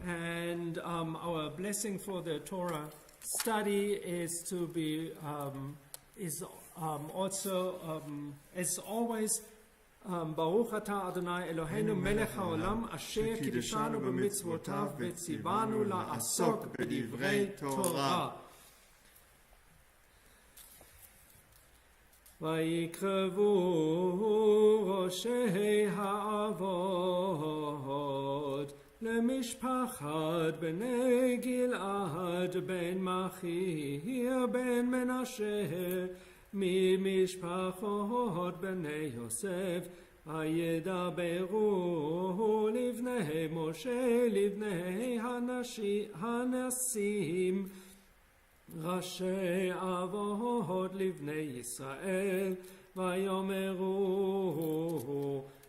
And our blessing for the Torah study is to be also as always. Baruch atah Adonai Eloheinu melech haolam asher kiddushanu b'mitzvotav v'tzivanu la'asok b'divrei Torah. ויקרבו ראשי האבות למשפחת בני גלעד בן מכיר בן מנשה ממשפחות בני יוסף וידברו לבני משה לבני הנשיאים ראשי אבות לבני ישראל ויאמרו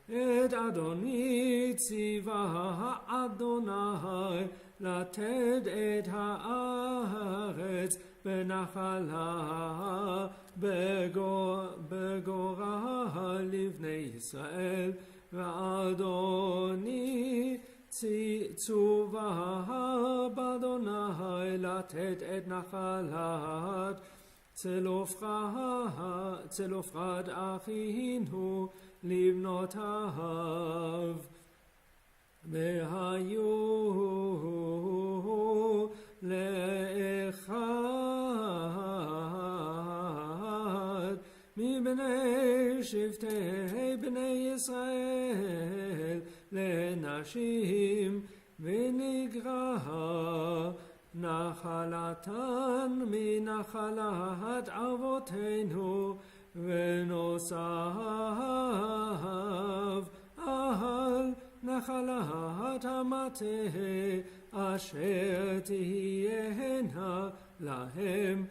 את אדוני ציווה אדוני לתת את הארץ בנחלה בגורל לבני ישראל ואדוני ציווה באדוני לתת את נחלת צלופחד אחינו לבנותיו והיו לאחד מבני שבטי בני ישראל לנשים ונגרע נחלתן מנחלת אבותינו ונוסף על נחלת המטה אשר תהיינה להם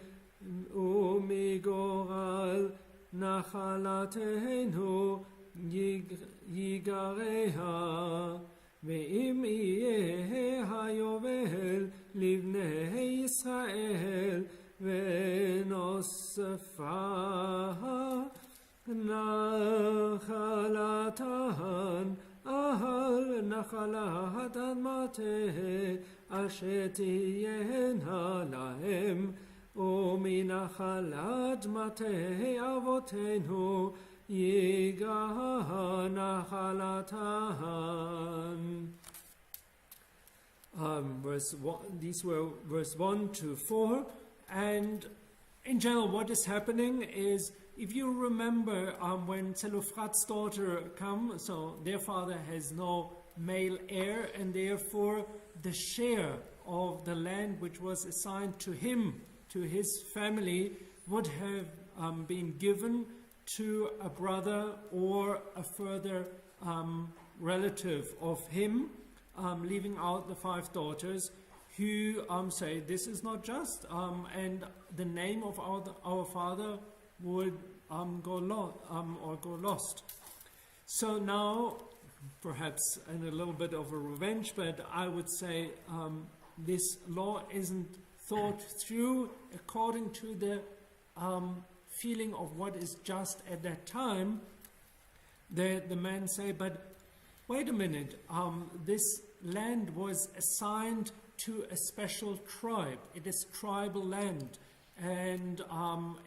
ומגורל נחלתנו יגריה, ואם יהיה היובל לבני ישראל ונוספה נחלתן על נחלת אדמתה אשר תהיינה להם, ומנחלת מטה אבותינו ייגע נחלתן. These were verse 1 to 4, and in general what is happening is, if you remember when Zelophehad's daughter come, so their father has no male heir, and therefore the share of the land which was assigned to him, to his family, would have been given to a brother or a further relative of him, leaving out the 5 daughters who say this is not just, and the name of our father would go lost. So now, perhaps in a little bit of a revenge, but I would say this law isn't thought through according to the feeling of what is just at that time. The men say, but wait a minute, this land was assigned to a special tribe. It is tribal land, and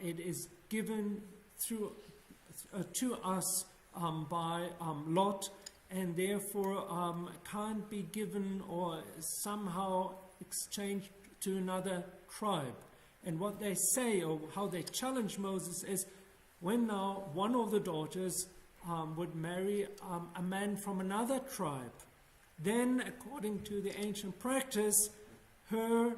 it is given through to us by Lot, and therefore can't be given or somehow exchanged to another tribe. And what they say, or how they challenge Moses, is when now one of the daughters would marry a man from another tribe, then according to the ancient practice, her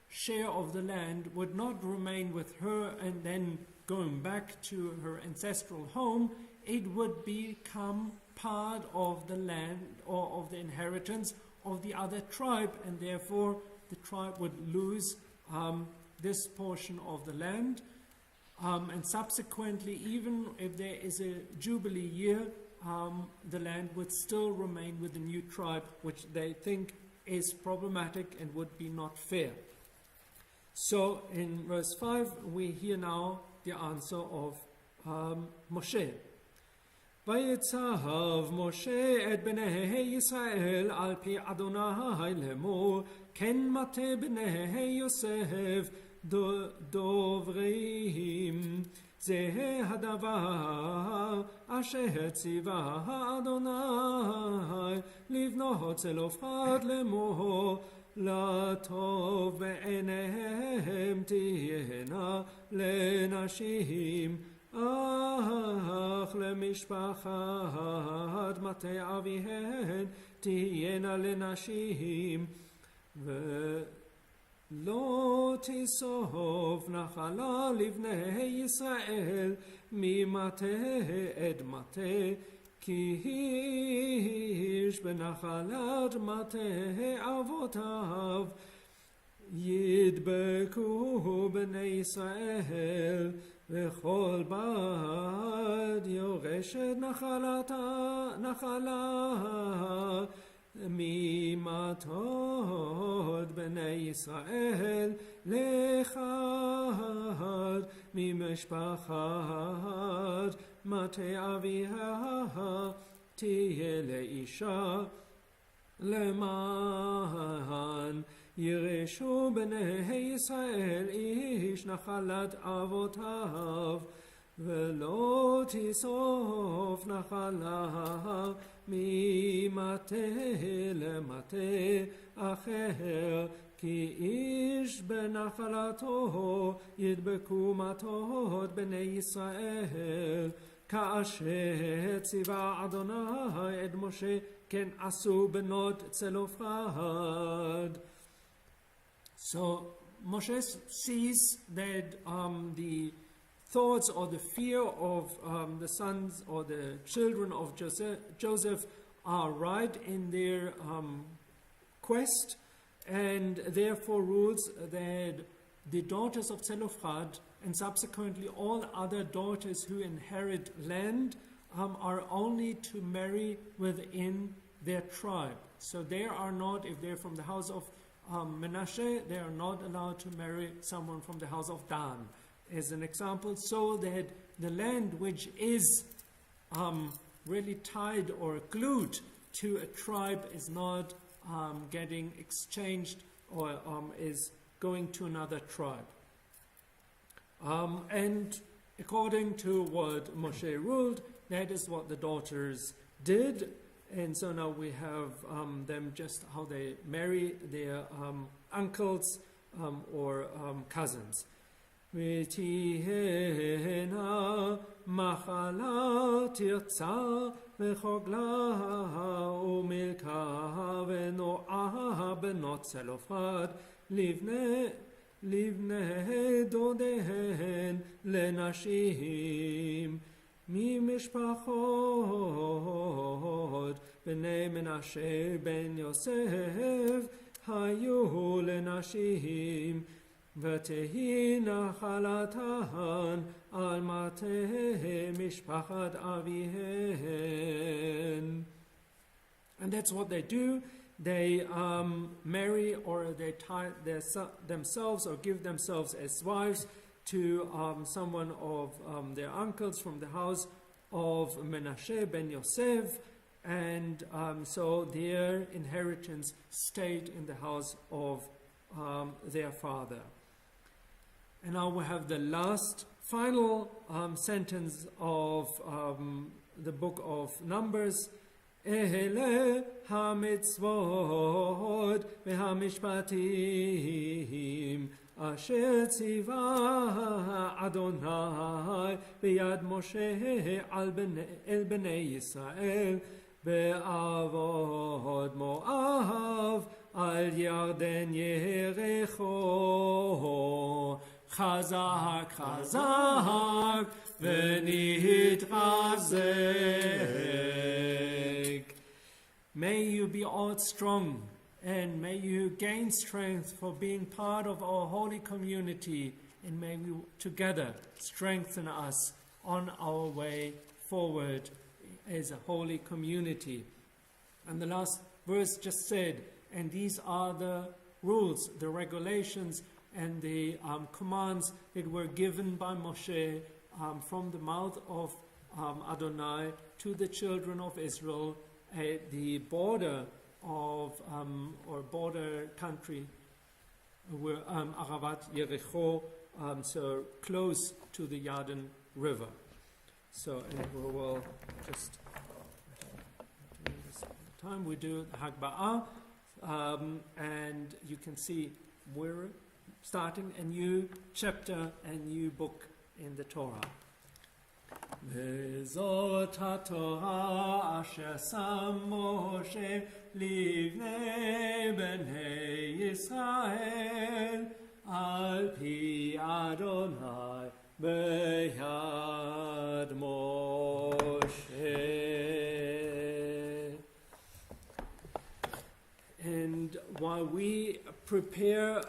share of the land would not remain with her and then going back to her ancestral home. It would become part of the land or of the inheritance of the other tribe, and therefore the tribe would lose this portion of the land. And subsequently, even if there is a jubilee year, the land would still remain with the new tribe, which they think is problematic and would be not fair. So in verse 5 we hear now the answer of Moshe. ויצב משה את בני ישראל על פי אדוני לאמור, כן מטה בני יוסף דוברים, זה הדבר אשר ציווה אדוני לבנות צלופחד לאמור, לטוב בעיניהם תהיינה לנשים, אך למשפחת מטה אביהן תהיינה לנשים, ולא תסוף נחלה לבני ישראל ממטה עד מטה, כי איש בנחלת מטה אבותיו ידבקו בני ישראל, וכל בת יורשת נחלה ממטות בני ישראל לאחד ממשפחת מטה אביה תהיה לאישה, למען ירשו בני ישראל איש נחלת אבותיו, ולא תסוף נחלה ממטה למטה אחר, כי איש בנחלתו ידבקו מטות בני ישראל, כאשר ציווה אדוני את משה כן עשו בנות צלופחד. So Moshe sees that the thoughts or the fear of the sons or the children of Joseph are right in their quest, and therefore rules that the daughters of Zelophehad and subsequently all other daughters who inherit land are only to marry within their tribe. So they are not, if they're from the house of Menashe, they are not allowed to marry someone from the house of Dan, as an example, so that the land which is really tied or glued to a tribe is not getting exchanged or is going to another tribe. And according to what Moshe ruled, that is what the daughters did. And so now we have them just how they marry their uncles or cousins. ותהיינה מחלה תרצה וחוגלה ומלכה ונועה בנות צלופחד לבני דודיהן לנשים ממשפחות בני מנשה בן יוסף היו לנשים ותהי נחלתן על מטה משפחת אביהן. And that's what they do. They marry or they tie themselves or give themselves as wives to someone of their uncles from the house of Menashe ben Yosef, and so their inheritance stayed in the house of their father. And now we have the last, final sentence of the book of Numbers. Ehle ha-mitzvot veha-mishpatim asher tziva Adonai biyad Moshe el bnei Yisrael be'avod Moav al Yarden Yericho. Chazak, chazak, v'nitrazek. May you be all strong, and may you gain strength for being part of our holy community, and may we together strengthen us on our way forward as a holy community. And the last verse just said, and these are the rules, the regulations, and the commands that were given by Moshe from the mouth of Adonai to the children of Israel at the border of, or border country, where Aravat Yericho, so close to the Yarden River. So, and we will just, time we do Hagba'ah, and you can see we're starting a new chapter, a new book in the Torah. Vezot HaTorah asher sam Moshe livnei bnei Yisrael al pi Adonai beyad Moshe. And while we prepare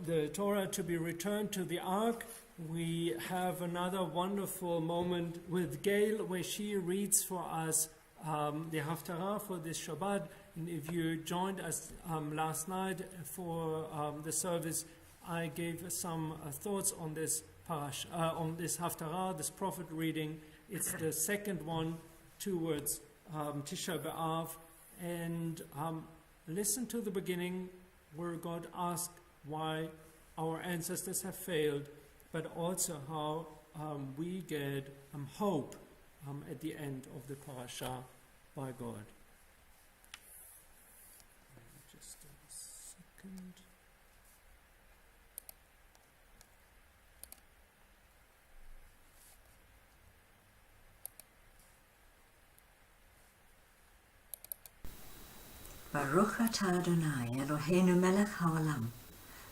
the Torah to be returned to the ark, we have another wonderful moment with Gail where she reads for us the Haftarah for this Shabbat. And if you joined us last night for the service, I gave some thoughts on this on this Haftarah, this prophet reading. It's the second one towards Tisha B'Av, and listen to the beginning where God asked why our ancestors have failed, but also how we get hope at the end of the parasha by God. Just a second. Baruch atah Adonai Eloheinu melech haolam,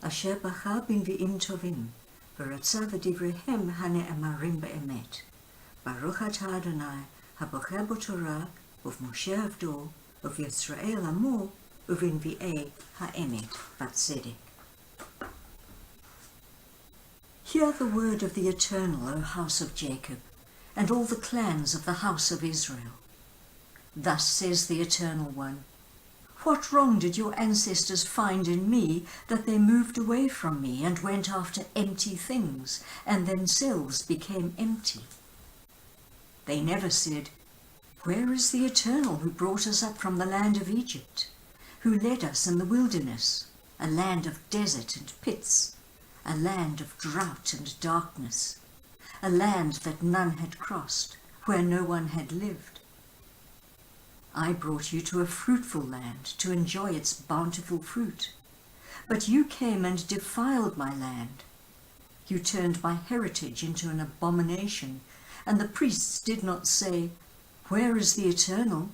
asher bacha b'nvi'im tovim, v'ratzah v'divreihem hane'emarim be'emet. Baruch atah Adonai habocher b'Torah, uv'Moshe avdo, uv'Yisrael amo, uv'nvi'ei ha'emet b'tzedek. Hear the word of the Eternal, O house of Jacob, and all the clans of the house of Israel. Thus says the Eternal One, what wrong did your ancestors find in me that they moved away from me and went after empty things and themselves became empty? They never said, where is the Eternal who brought us up from the land of Egypt, who led us in the wilderness, a land of desert and pits, a land of drought and darkness, a land that none had crossed, where no one had lived? I brought you to a fruitful land to enjoy its bountiful fruit. But you came and defiled my land. You turned my heritage into an abomination, and the priests did not say, where is the Eternal?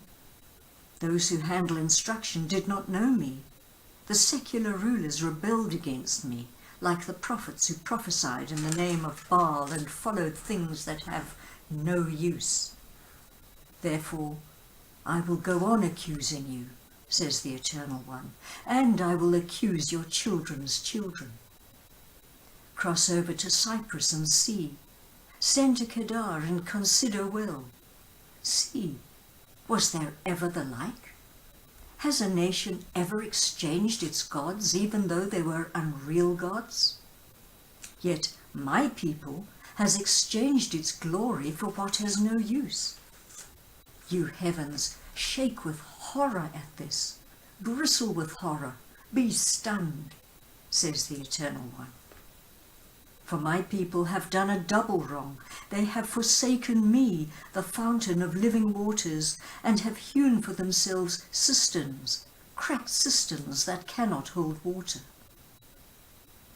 Those who handle instruction did not know me. The secular rulers rebelled against me, like the prophets who prophesied in the name of Baal and followed things that have no use. Therefore, I will go on accusing you, says the Eternal One, and I will accuse your children's children. Cross over to Cyprus and see. Send to Kedar and consider well. See, was there ever the like? Has a nation ever exchanged its gods, even though they were unreal gods? Yet my people has exchanged its glory for what has no use. You heavens, shake with horror at this, bristle with horror, be stunned, says the Eternal One. For my people have done a double wrong. They have forsaken me, the fountain of living waters, and have hewn for themselves cisterns, cracked cisterns that cannot hold water.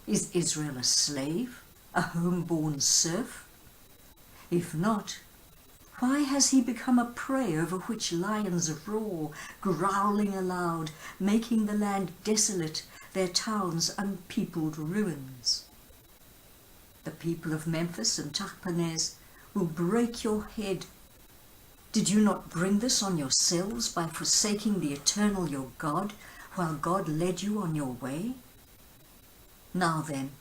Is Israel a slave, a home-born serf? If not, why has he become a prey over which lions roar, growling aloud, making the land desolate, their towns unpeopled ruins? The people of Memphis and Tahpanhes will break your head. Did you not bring this on yourselves by forsaking the Eternal your God, while God led you on your way? Now then,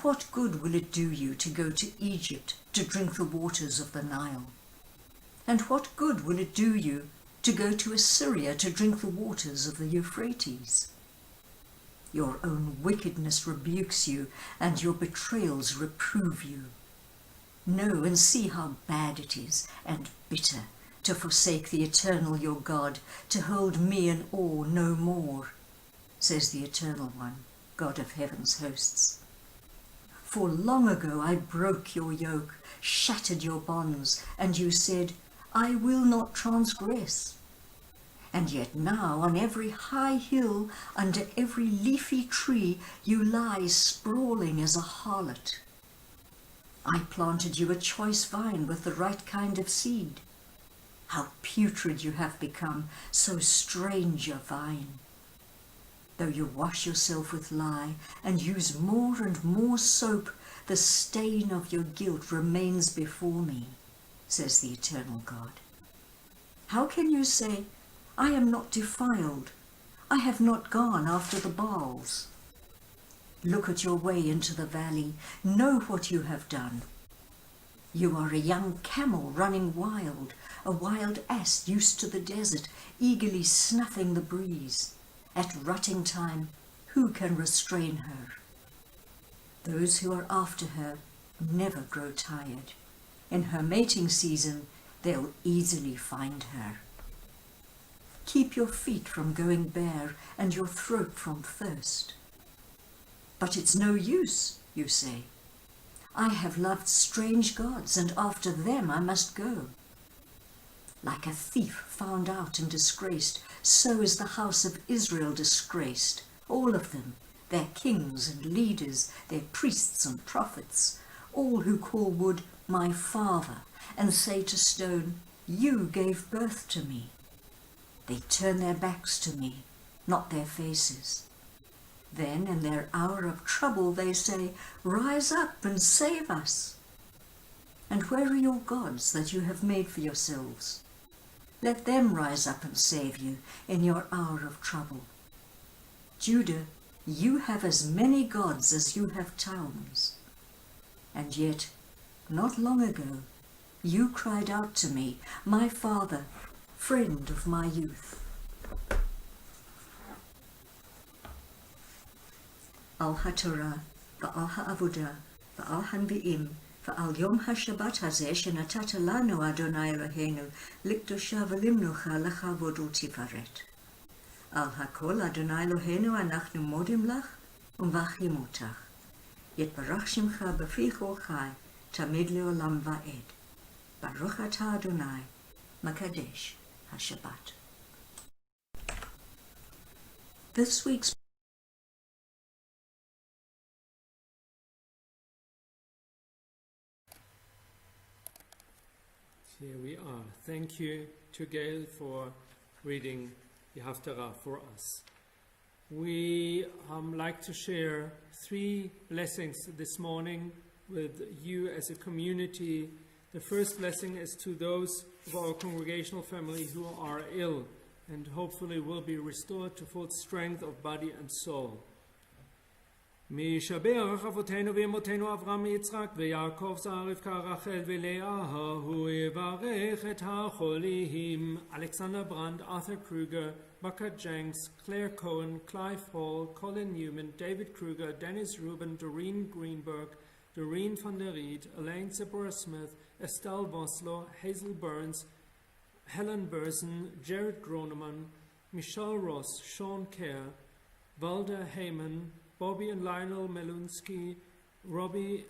what good will it do you to go to Egypt to drink the waters of the Nile? And what good will it do you to go to Assyria to drink the waters of the Euphrates? Your own wickedness rebukes you, and your betrayals reprove you. Know and see how bad it is, and bitter, to forsake the Eternal your God, to hold me in awe no more, says the Eternal One, God of heaven's hosts. For long ago I broke your yoke, shattered your bonds, and you said, I will not transgress. And yet now on every high hill, under every leafy tree, you lie sprawling as a harlot. I planted you a choice vine with the right kind of seed. How putrid you have become, so strange a vine. Though you wash yourself with lye and use more and more soap, the stain of your guilt remains before me, says the Eternal God. How can you say, I am not defiled, I have not gone after the Baals? Look at your way into the valley, know what you have done. You are a young camel running wild, a wild ass used to the desert, eagerly snuffing the breeze. At rutting time, who can restrain her? Those who are after her never grow tired. In her mating season, they'll easily find her. Keep your feet from going bare and your throat from thirst. But it's no use, you say. I have loved strange gods, and after them I must go. Like a thief found out and disgraced, so is the house of Israel disgraced, all of them, their kings and leaders, their priests and prophets, all who call wood my father, and say to stone, you gave birth to me. They turn their backs to me, not their faces. Then in their hour of trouble they say, rise up and save us. And where are your gods that you have made for yourselves? Let them rise up and save you in your hour of trouble. Judah, you have as many gods as you have towns. And yet, not long ago, you cried out to me, my Father, friend of my youth. Al HaTorah, va'al ha'avodah, va'al hanvi'im, va'al yom ha'shabbat hazeh shenatata lanu Adonai Eloheinu, likdosha v'limnucha lechavod u'tifaret. Al hakol Adonai Eloheinu anachnu modim lach, umvachim otach. Yitbarach shimcha b'fi kol chai, tamid leolam va'ed. Baruch atah Adonai, Makadesh HaShabbat. This week's Here we are. Thank you to Gail for reading the Haftarah for us. We like to share 3 blessings this morning with you as a community. The first blessing is to those of our congregational family who are ill and hopefully will be restored to full strength of body and soul. משבח אבותינו ואמותינו אברהם יצחק ויעקב זרע רבקה רחל ולאה הוא יברך את החולים. Alexander Brandt, Arthur Kruger, Bucket Jenks, Claire Cohen, Clive Hall, Colin Newman, David Kruger, Dennis Rubin, Doreen Greenberg, Doreen van der Ried, Elaine Zipporah Smith, Estelle Voslo, Hazel Burns, Helen Burson, Jared Groneman, Michelle Ross, Sean Kerr, Walter Heyman, Bobby and Lionel Melunsky, Bobby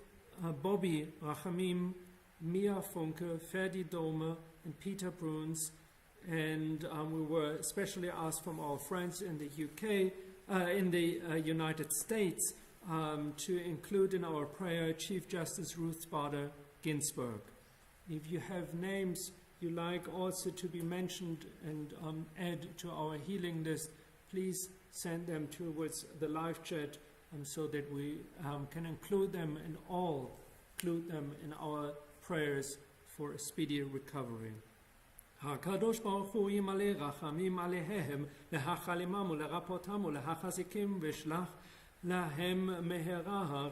Rachamim, Mia Funke, Ferdi Dome, and Peter Bruns. And we were especially asked from our friends in the UK, in the United States, to include in our prayer Chief Justice Ruth Bader Ginsburg. If you have names you like also to be mentioned and add to our healing list, please send them towards the live chat so that we can include them in our prayers for a speedy recovery. הקדוש ברוך הוא ימלא רחמים עליהם להחלימם ולרפאותם ולהחזיקים ושלח להם מהרה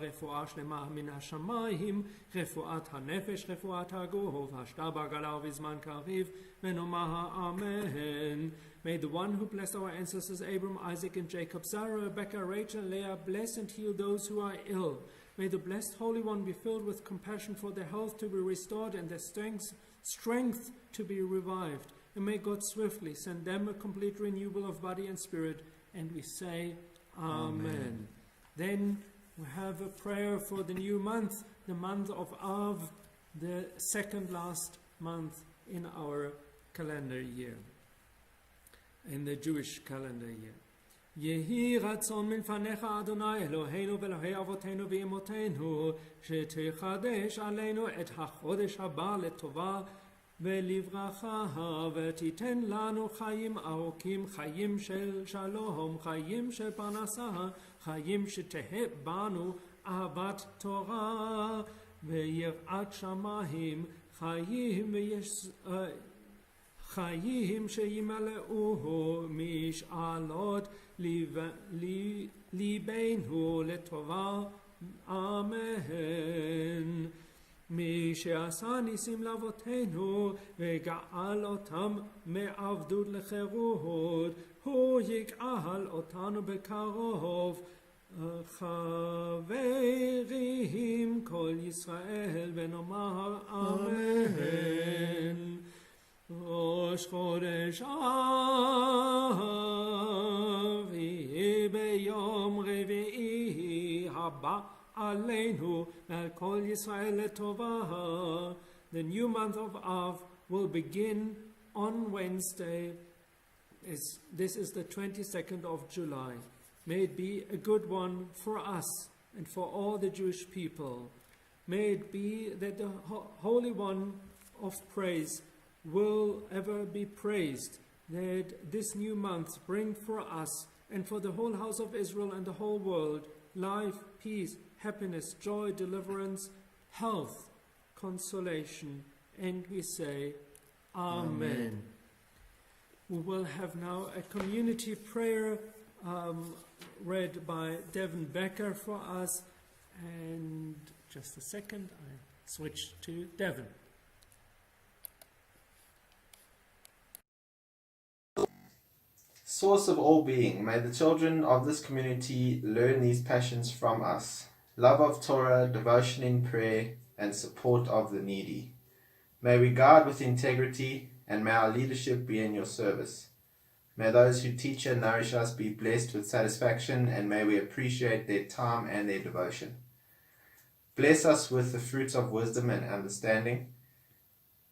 רפואה שלמה מן השמיים, רפואת הנפש, רפואת הגוף, השתה בעגלה ובזמן קריב, ונאמר אמן. May the one who blessed our ancestors Abram, Isaac, and Jacob, Sarah, Rebecca, Rachel, Leah, bless and heal those who are ill. May the blessed Holy One be filled with compassion for their health to be restored and their strength to be revived. And may God swiftly send them a complete renewal of body and spirit. And we say, Amen. Then we have a prayer for the new month, the month of Av, the second last month in our calendar year, in the Jewish calendar year. יהי רצון מלפניך אדוני אלוהינו ואלוהי אבותינו ואמותינו שתחדש עלינו את החודש הבא לטובה ולברכה ותיתן לנו חיים ארוכים, חיים של שלום, חיים של פרנסה, חיים שתהא בנו אהבת תורה ויראת שמיים, חיים שימלאו משאלות ליבנו לטובה, אמן. מי שעשה ניסים לאבותינו וגאל אותם מעבדות לחירות, הוא יגאל אותנו בקרוב. חברים כל ישראל ונאמר אמן. ראש חודש אב יהיה ביום רביעי הבא עלינו ועל כל ישראל לטובה. The new month of Av will begin on Wednesday. This is the 22nd of July. May it be a good one for us and for all the Jewish people. May it be that the Holy One of praise will ever be praised, that this new month bring for us and for the whole house of Israel and the whole world life, peace, happiness, joy, deliverance, health, consolation. And we say, Amen. We will have now a community prayer read by Devin Becker for us, and just a second. I switch to Devon. Source of all being, may the children of this community learn these passions from us. Love of Torah, devotion in prayer, and support of the needy. May we guard with integrity, and may our leadership be in your service. May those who teach and nourish us be blessed with satisfaction, and may we appreciate their time and their devotion. Bless us with the fruits of wisdom and understanding,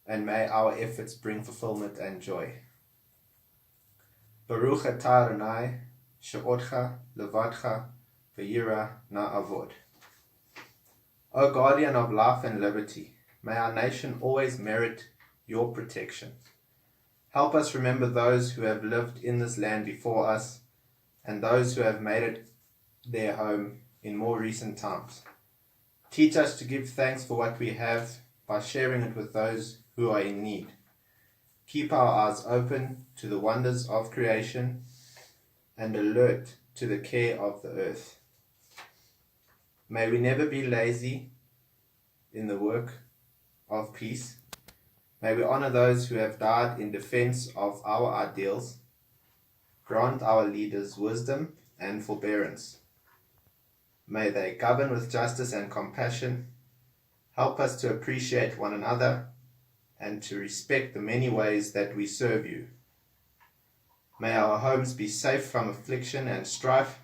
and may our efforts bring fulfillment and joy. Baruch atah Adonai, she'otcha levadcha v'yira na'avod. O guardian of life and liberty, may our nation always merit your protection. Help us remember those who have lived in this land before us, and those who have made it their home in more recent times. Teach us to give thanks for what we have by sharing it with those who are in need. Keep our eyes open to the wonders of creation and alert to the care of the earth. May we never be lazy in the work of peace. May we honor those who have died in defense of our ideals. Grant our leaders wisdom and forbearance. May they govern with justice and compassion. Help us to appreciate one another and to respect the many ways that we serve you. May our homes be safe from affliction and strife,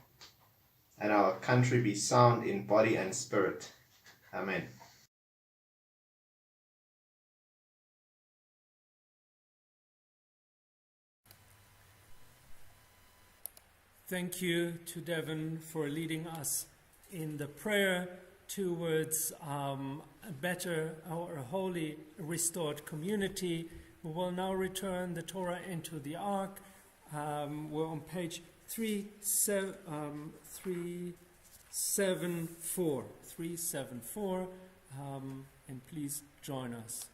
and our country be sound in body and spirit. Amen. Thank you to Devon for leading us in the prayer towards a better or a holy restored community. We will now return the Torah into the Ark. We're on page 374, and please join us.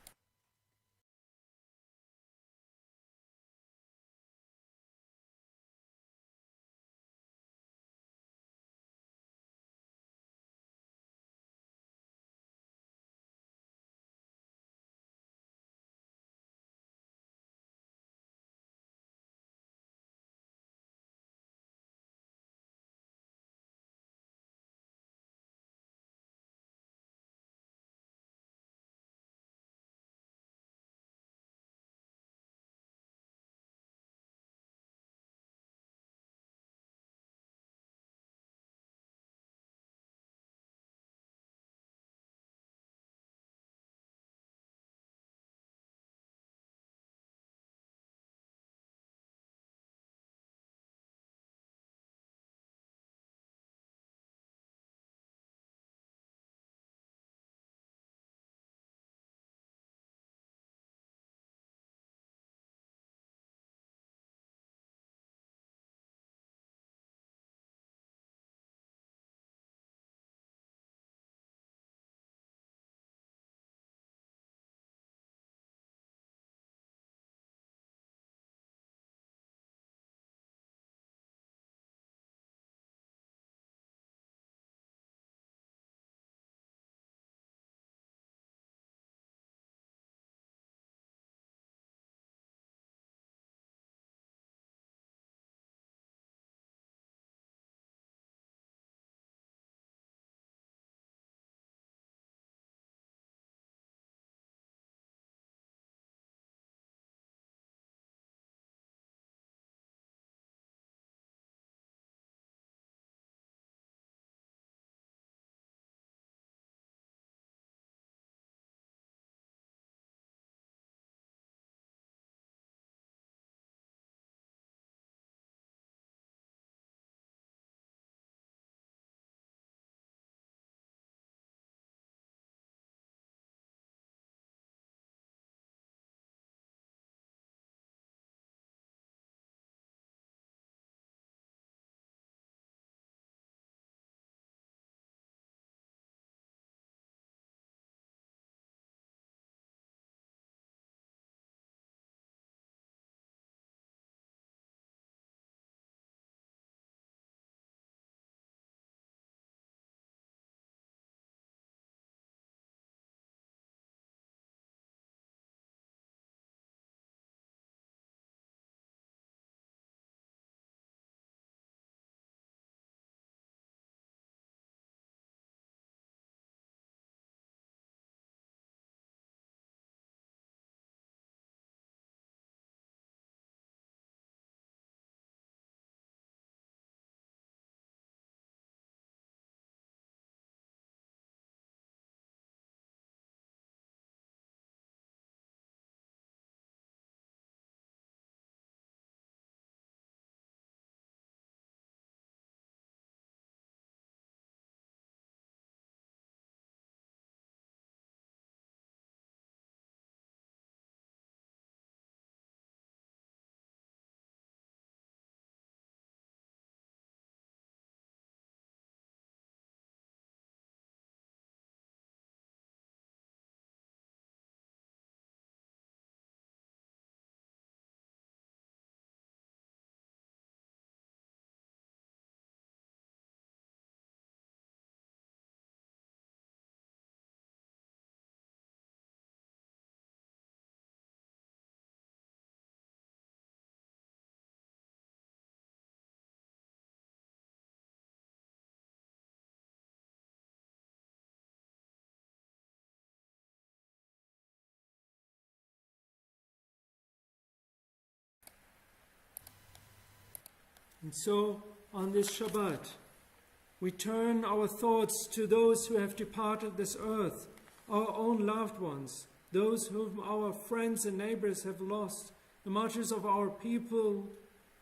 And so, on this Shabbat, we turn our thoughts to those who have departed this earth, our own loved ones, those whom our friends and neighbors have lost, the martyrs of our people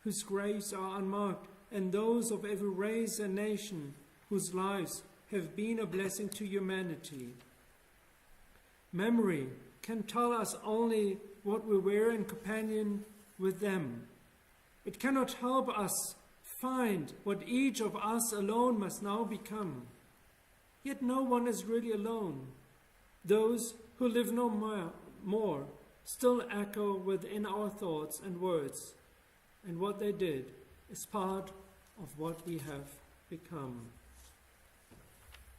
whose graves are unmarked, and those of every race and nation whose lives have been a blessing to humanity. Memory can tell us only what we were in companion with them. It cannot help us find what each of us alone must now become. Yet no one is really alone. Those who live no more still echo within our thoughts and words, and what they did is part of what we have become.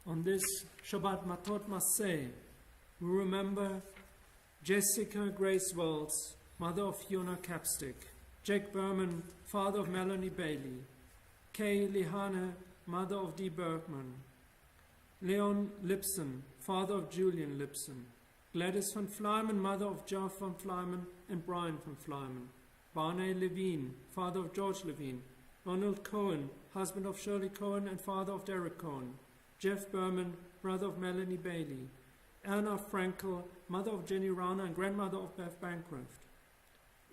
On this Shabbat Matot Maseh, we remember Jessica Grace Wells, mother of Fiona Capstick, Jack Berman, father of Melanie Bailey, Kay Lihane, mother of Dee Bergman, Leon Lipson, father of Julian Lipson, Gladys van Flyman, mother of Jeff van Flyman and Brian van Flyman, Barney Levine, father of George Levine, Ronald Cohen, husband of Shirley Cohen and father of Derek Cohen, Jeff Berman, brother of Melanie Bailey, Anna Frankel, mother of Jenny Rana and grandmother of Beth Bancroft,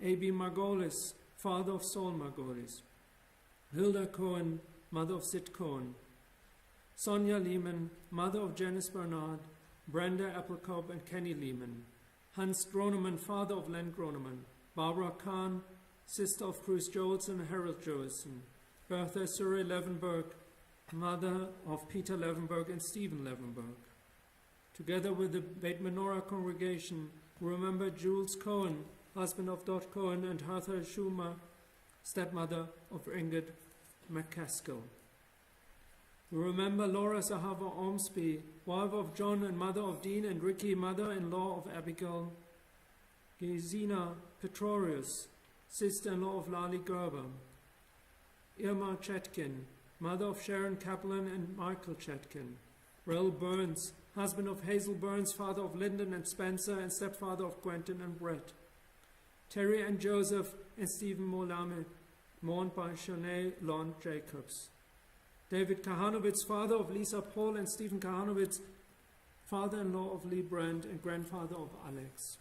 A.B. Margolis, father of Saul Margolis, Hilda Cohen, mother of Sid Cohen, Sonia Lehman, mother of Janice Bernard, Brenda Applecope and Kenny Lehman, Hans Groneman, father of Len Groneman, Barbara Kahn, sister of Bruce Jolson and Harold Jolson, Bertha Surrey Levenberg, mother of Peter Levenberg and Stephen Levenberg. Together with the Beit Menorah congregation, we remember Jules Cohen, husband of Dot Cohen, and Hertha Schumer, stepmother of Ingrid McCaskill. We remember Laura Zahava Ormsby, wife of John and mother of Dean and Ricky, mother-in-law of Abigail, Gesina Petrorius, sister-in-law of Lali Gerber, Irma Chetkin, mother of Sharon Kaplan and Michael Chetkin, Rel Burns, husband of Hazel Burns, father of Lyndon and Spencer, and stepfather of Quentin and Brett, Terry and Joseph and Stephen Molame, mourned by Shanae Lon Jacobs, David Kahanowitz, father of Lisa Paul and Stephen Kahanowitz, father-in-law of Lee Brand and grandfather of Alex.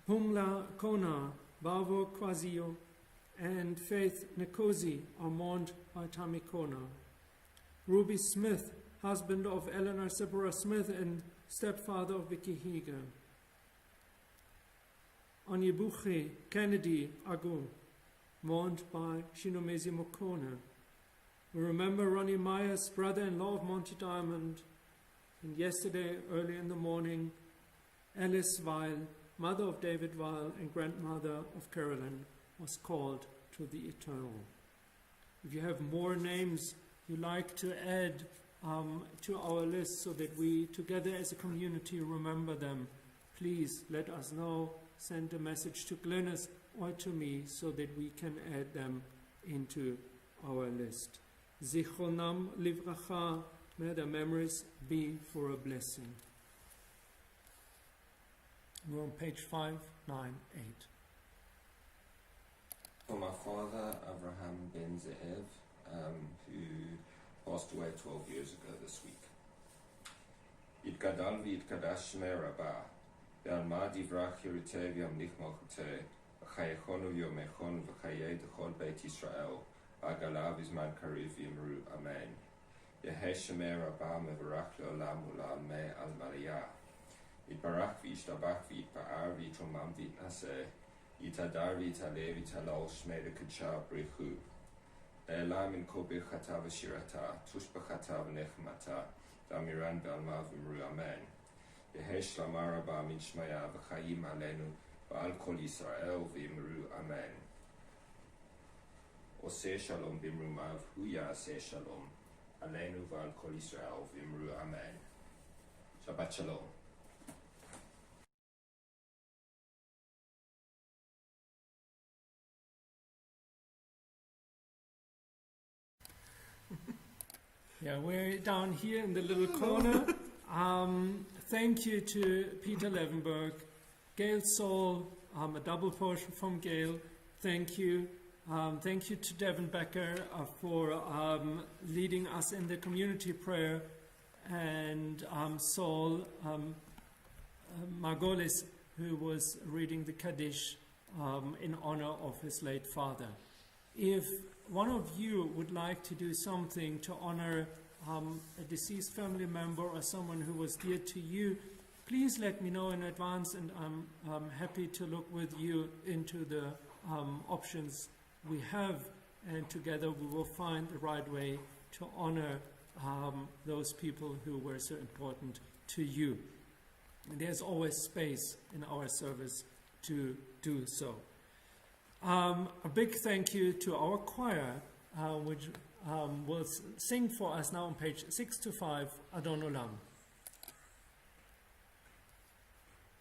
Pumla Kona, Bavo Kwazio, and Faith Nkosi are mourned by Tammy Kona. Ruby Smith, husband of Eleanor Sipora Smith and stepfather of Vicky Heger. Onyebuchi Kennedy Agu, mourned by Shinomezi Mokona. We remember Ronnie Myers, brother-in-law of Monty Diamond, and yesterday, early in the morning, Alice Weil, mother of David Weil and grandmother of Carolyn, was called to the eternal. If you have more names you like to add to our list so that we together as a community remember them, please let us know. Send a message to Glennis or to me so that we can add them into our list. Zichronam livracha, may their memories be for a blessing. We're on page 598. For my father, Abraham Ben Zeev, who passed away 12 years ago this week. Yitgadal v'yitkadash shmei Rabbah, ve'alma divrach Yerutei v'yamlich malchutei, v'chayechonu v'yomechon v'chayei d'chol Beit Yisrael, v'agala v'zman kariv v'yimru, Amen. Yehei shmei Rabbah mevarach le'olam u'la'amei al Maria. Yitbarach v'yishtabach v'yitpa'ar v'yitromam v'yitnaseh, Yitadar v'yitaleh v'yitalol shmei l'kedsha brichu. Le'elam in kol birchata v'shirata, tush b'chata v'nechmata, v'amiran v'alma v'imru, Amen. Yehei shlama rabba min shmaya v'chayim aleinu, v'al kol Yisrael v'imru, Amen. Oseh shalom b'imrumav, hu ya'aseh shalom, aleinu v'al kol Yisrael v'imru, Amen. Shabbat shalom. Yeah, we're down here in the little corner. Thank you to Peter Levenberg, Gail Saul, a double portion from Gail. Thank you. Thank you to Devin Becker for leading us in the community prayer, and Saul Margolis, who was reading the Kaddish in honor of his late father. If one of you would like to do something to honor a deceased family member or someone who was dear to you, please let me know in advance, and I'm happy to look with you into the options we have, and together we will find the right way to honor those people who were so important to you. And there's always space in our service to do so. A big thank you to our choir, which will sing for us now on page 6-5, Adon Olam.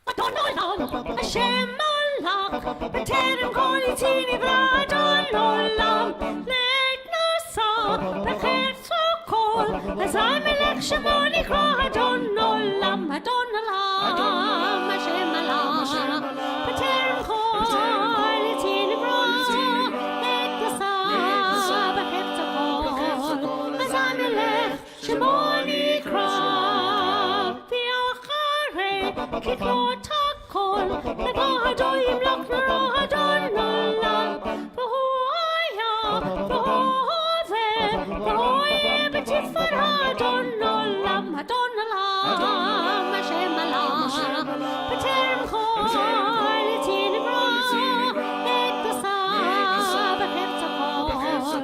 Adon Olam, Hashem Malach, B'terem kol yitzin nivra Adon Olam, Leit Nasa, B'chetz Kol, Azai Melech Shemo Nikra Adon Olam, Adon Olam, Hashem Malach, B'terem kol yitzin nivra, Leit Nasa, B'chetz Kol, Azai Melech Shemo Nikra. Kiklot hakol, nevado yimlok nara Adon Olam, v'hu haya, v'hu hove, v'hu yeh b'tifara Adon Olam, Adon Olam, Hashem Malach, b'terem kol yitzin nivra, leit nasa b'chetz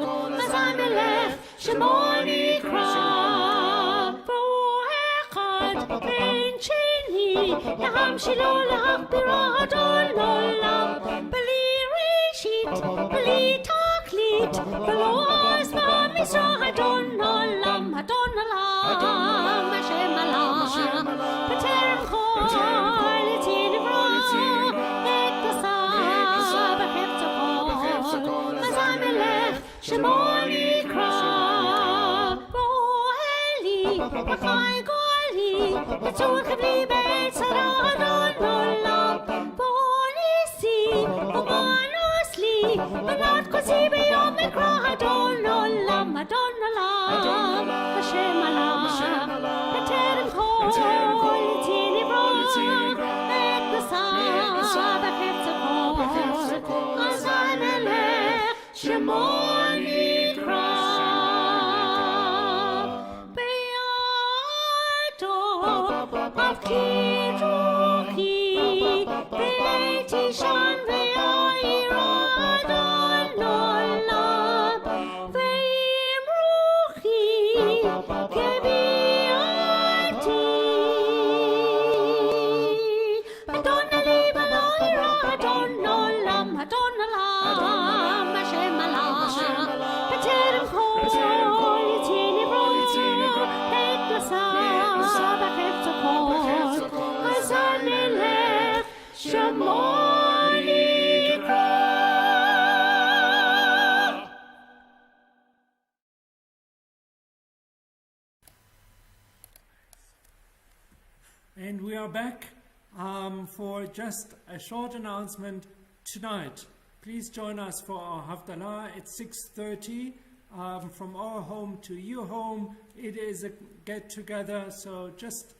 kol, azai melech shemo nikra, v'hu echad ben Laham Shilo Laham Bira Adon Olam, Beli Rishit, Beli Taklit, Belo Azma Misra Adon Olam, Adon Olam, Hashem Malach, B'terem kol yitzin nivra, leit nasa b'chetz kol, azai melech shemo nikra, v'hu Eli, b'chai goli, b'tzur chivli b'etzara Adon Olam, v'hu nisi, v'manus li, v'nat kosi b'yom mikra Adon Olam, Adon Olam, Hashem Malach, b'terem kol yitzin nivra, leit nasa b'chetz kol, azai melech shemo nikra. Avki ruchi, ve'eti shan ve'ayira Adon Olam, ve'im ruchi, kebi'ati. Adon Ali b'lo'ira Adon Olam, Adon Olam, Hashem Malach, b'terem kol yitzin nivra, leit nasa b'chetz kol, azai melech shemo nikra. And we are back for just a short announcement tonight. Please join us for our Havdalah at 6:30. From our home to your home. It is a get-together, so just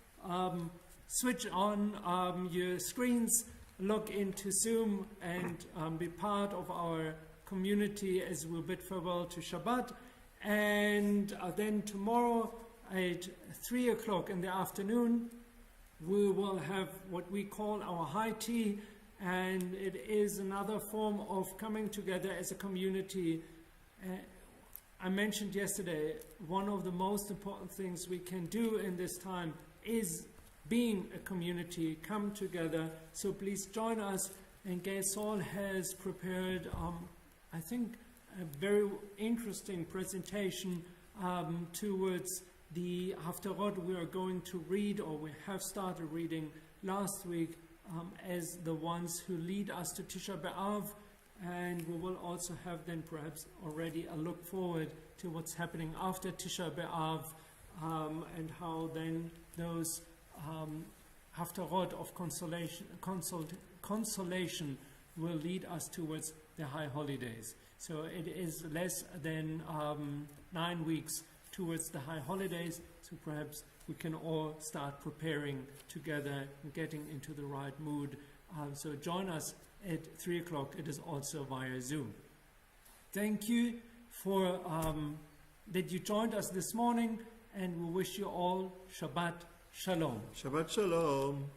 switch on your screens, look into Zoom, and be part of our community as we bid farewell to Shabbat. And then tomorrow at 3 o'clock in the afternoon, we will have what we call our high tea, and it is another form of coming together as a community. I mentioned yesterday, one of the most important things we can do in this time is being a community, come together. So please join us. And Gay Saul has prepared, I think, a very interesting presentation towards the Haftarot we are going to read, or we have started reading last week, as the ones who lead us to Tisha B'Av. And we will also have then perhaps already a look forward to what's happening after Tisha B'Av, and how then those Haftarot of consolation will lead us towards the high holidays. So it is less than 9 weeks towards the high holidays, so perhaps we can all start preparing together and getting into the right mood. So join us at 3 o'clock. It is also via Zoom. Thank you for that you joined us this morning, and we wish you all Shabbat Shalom. Shabbat Shalom.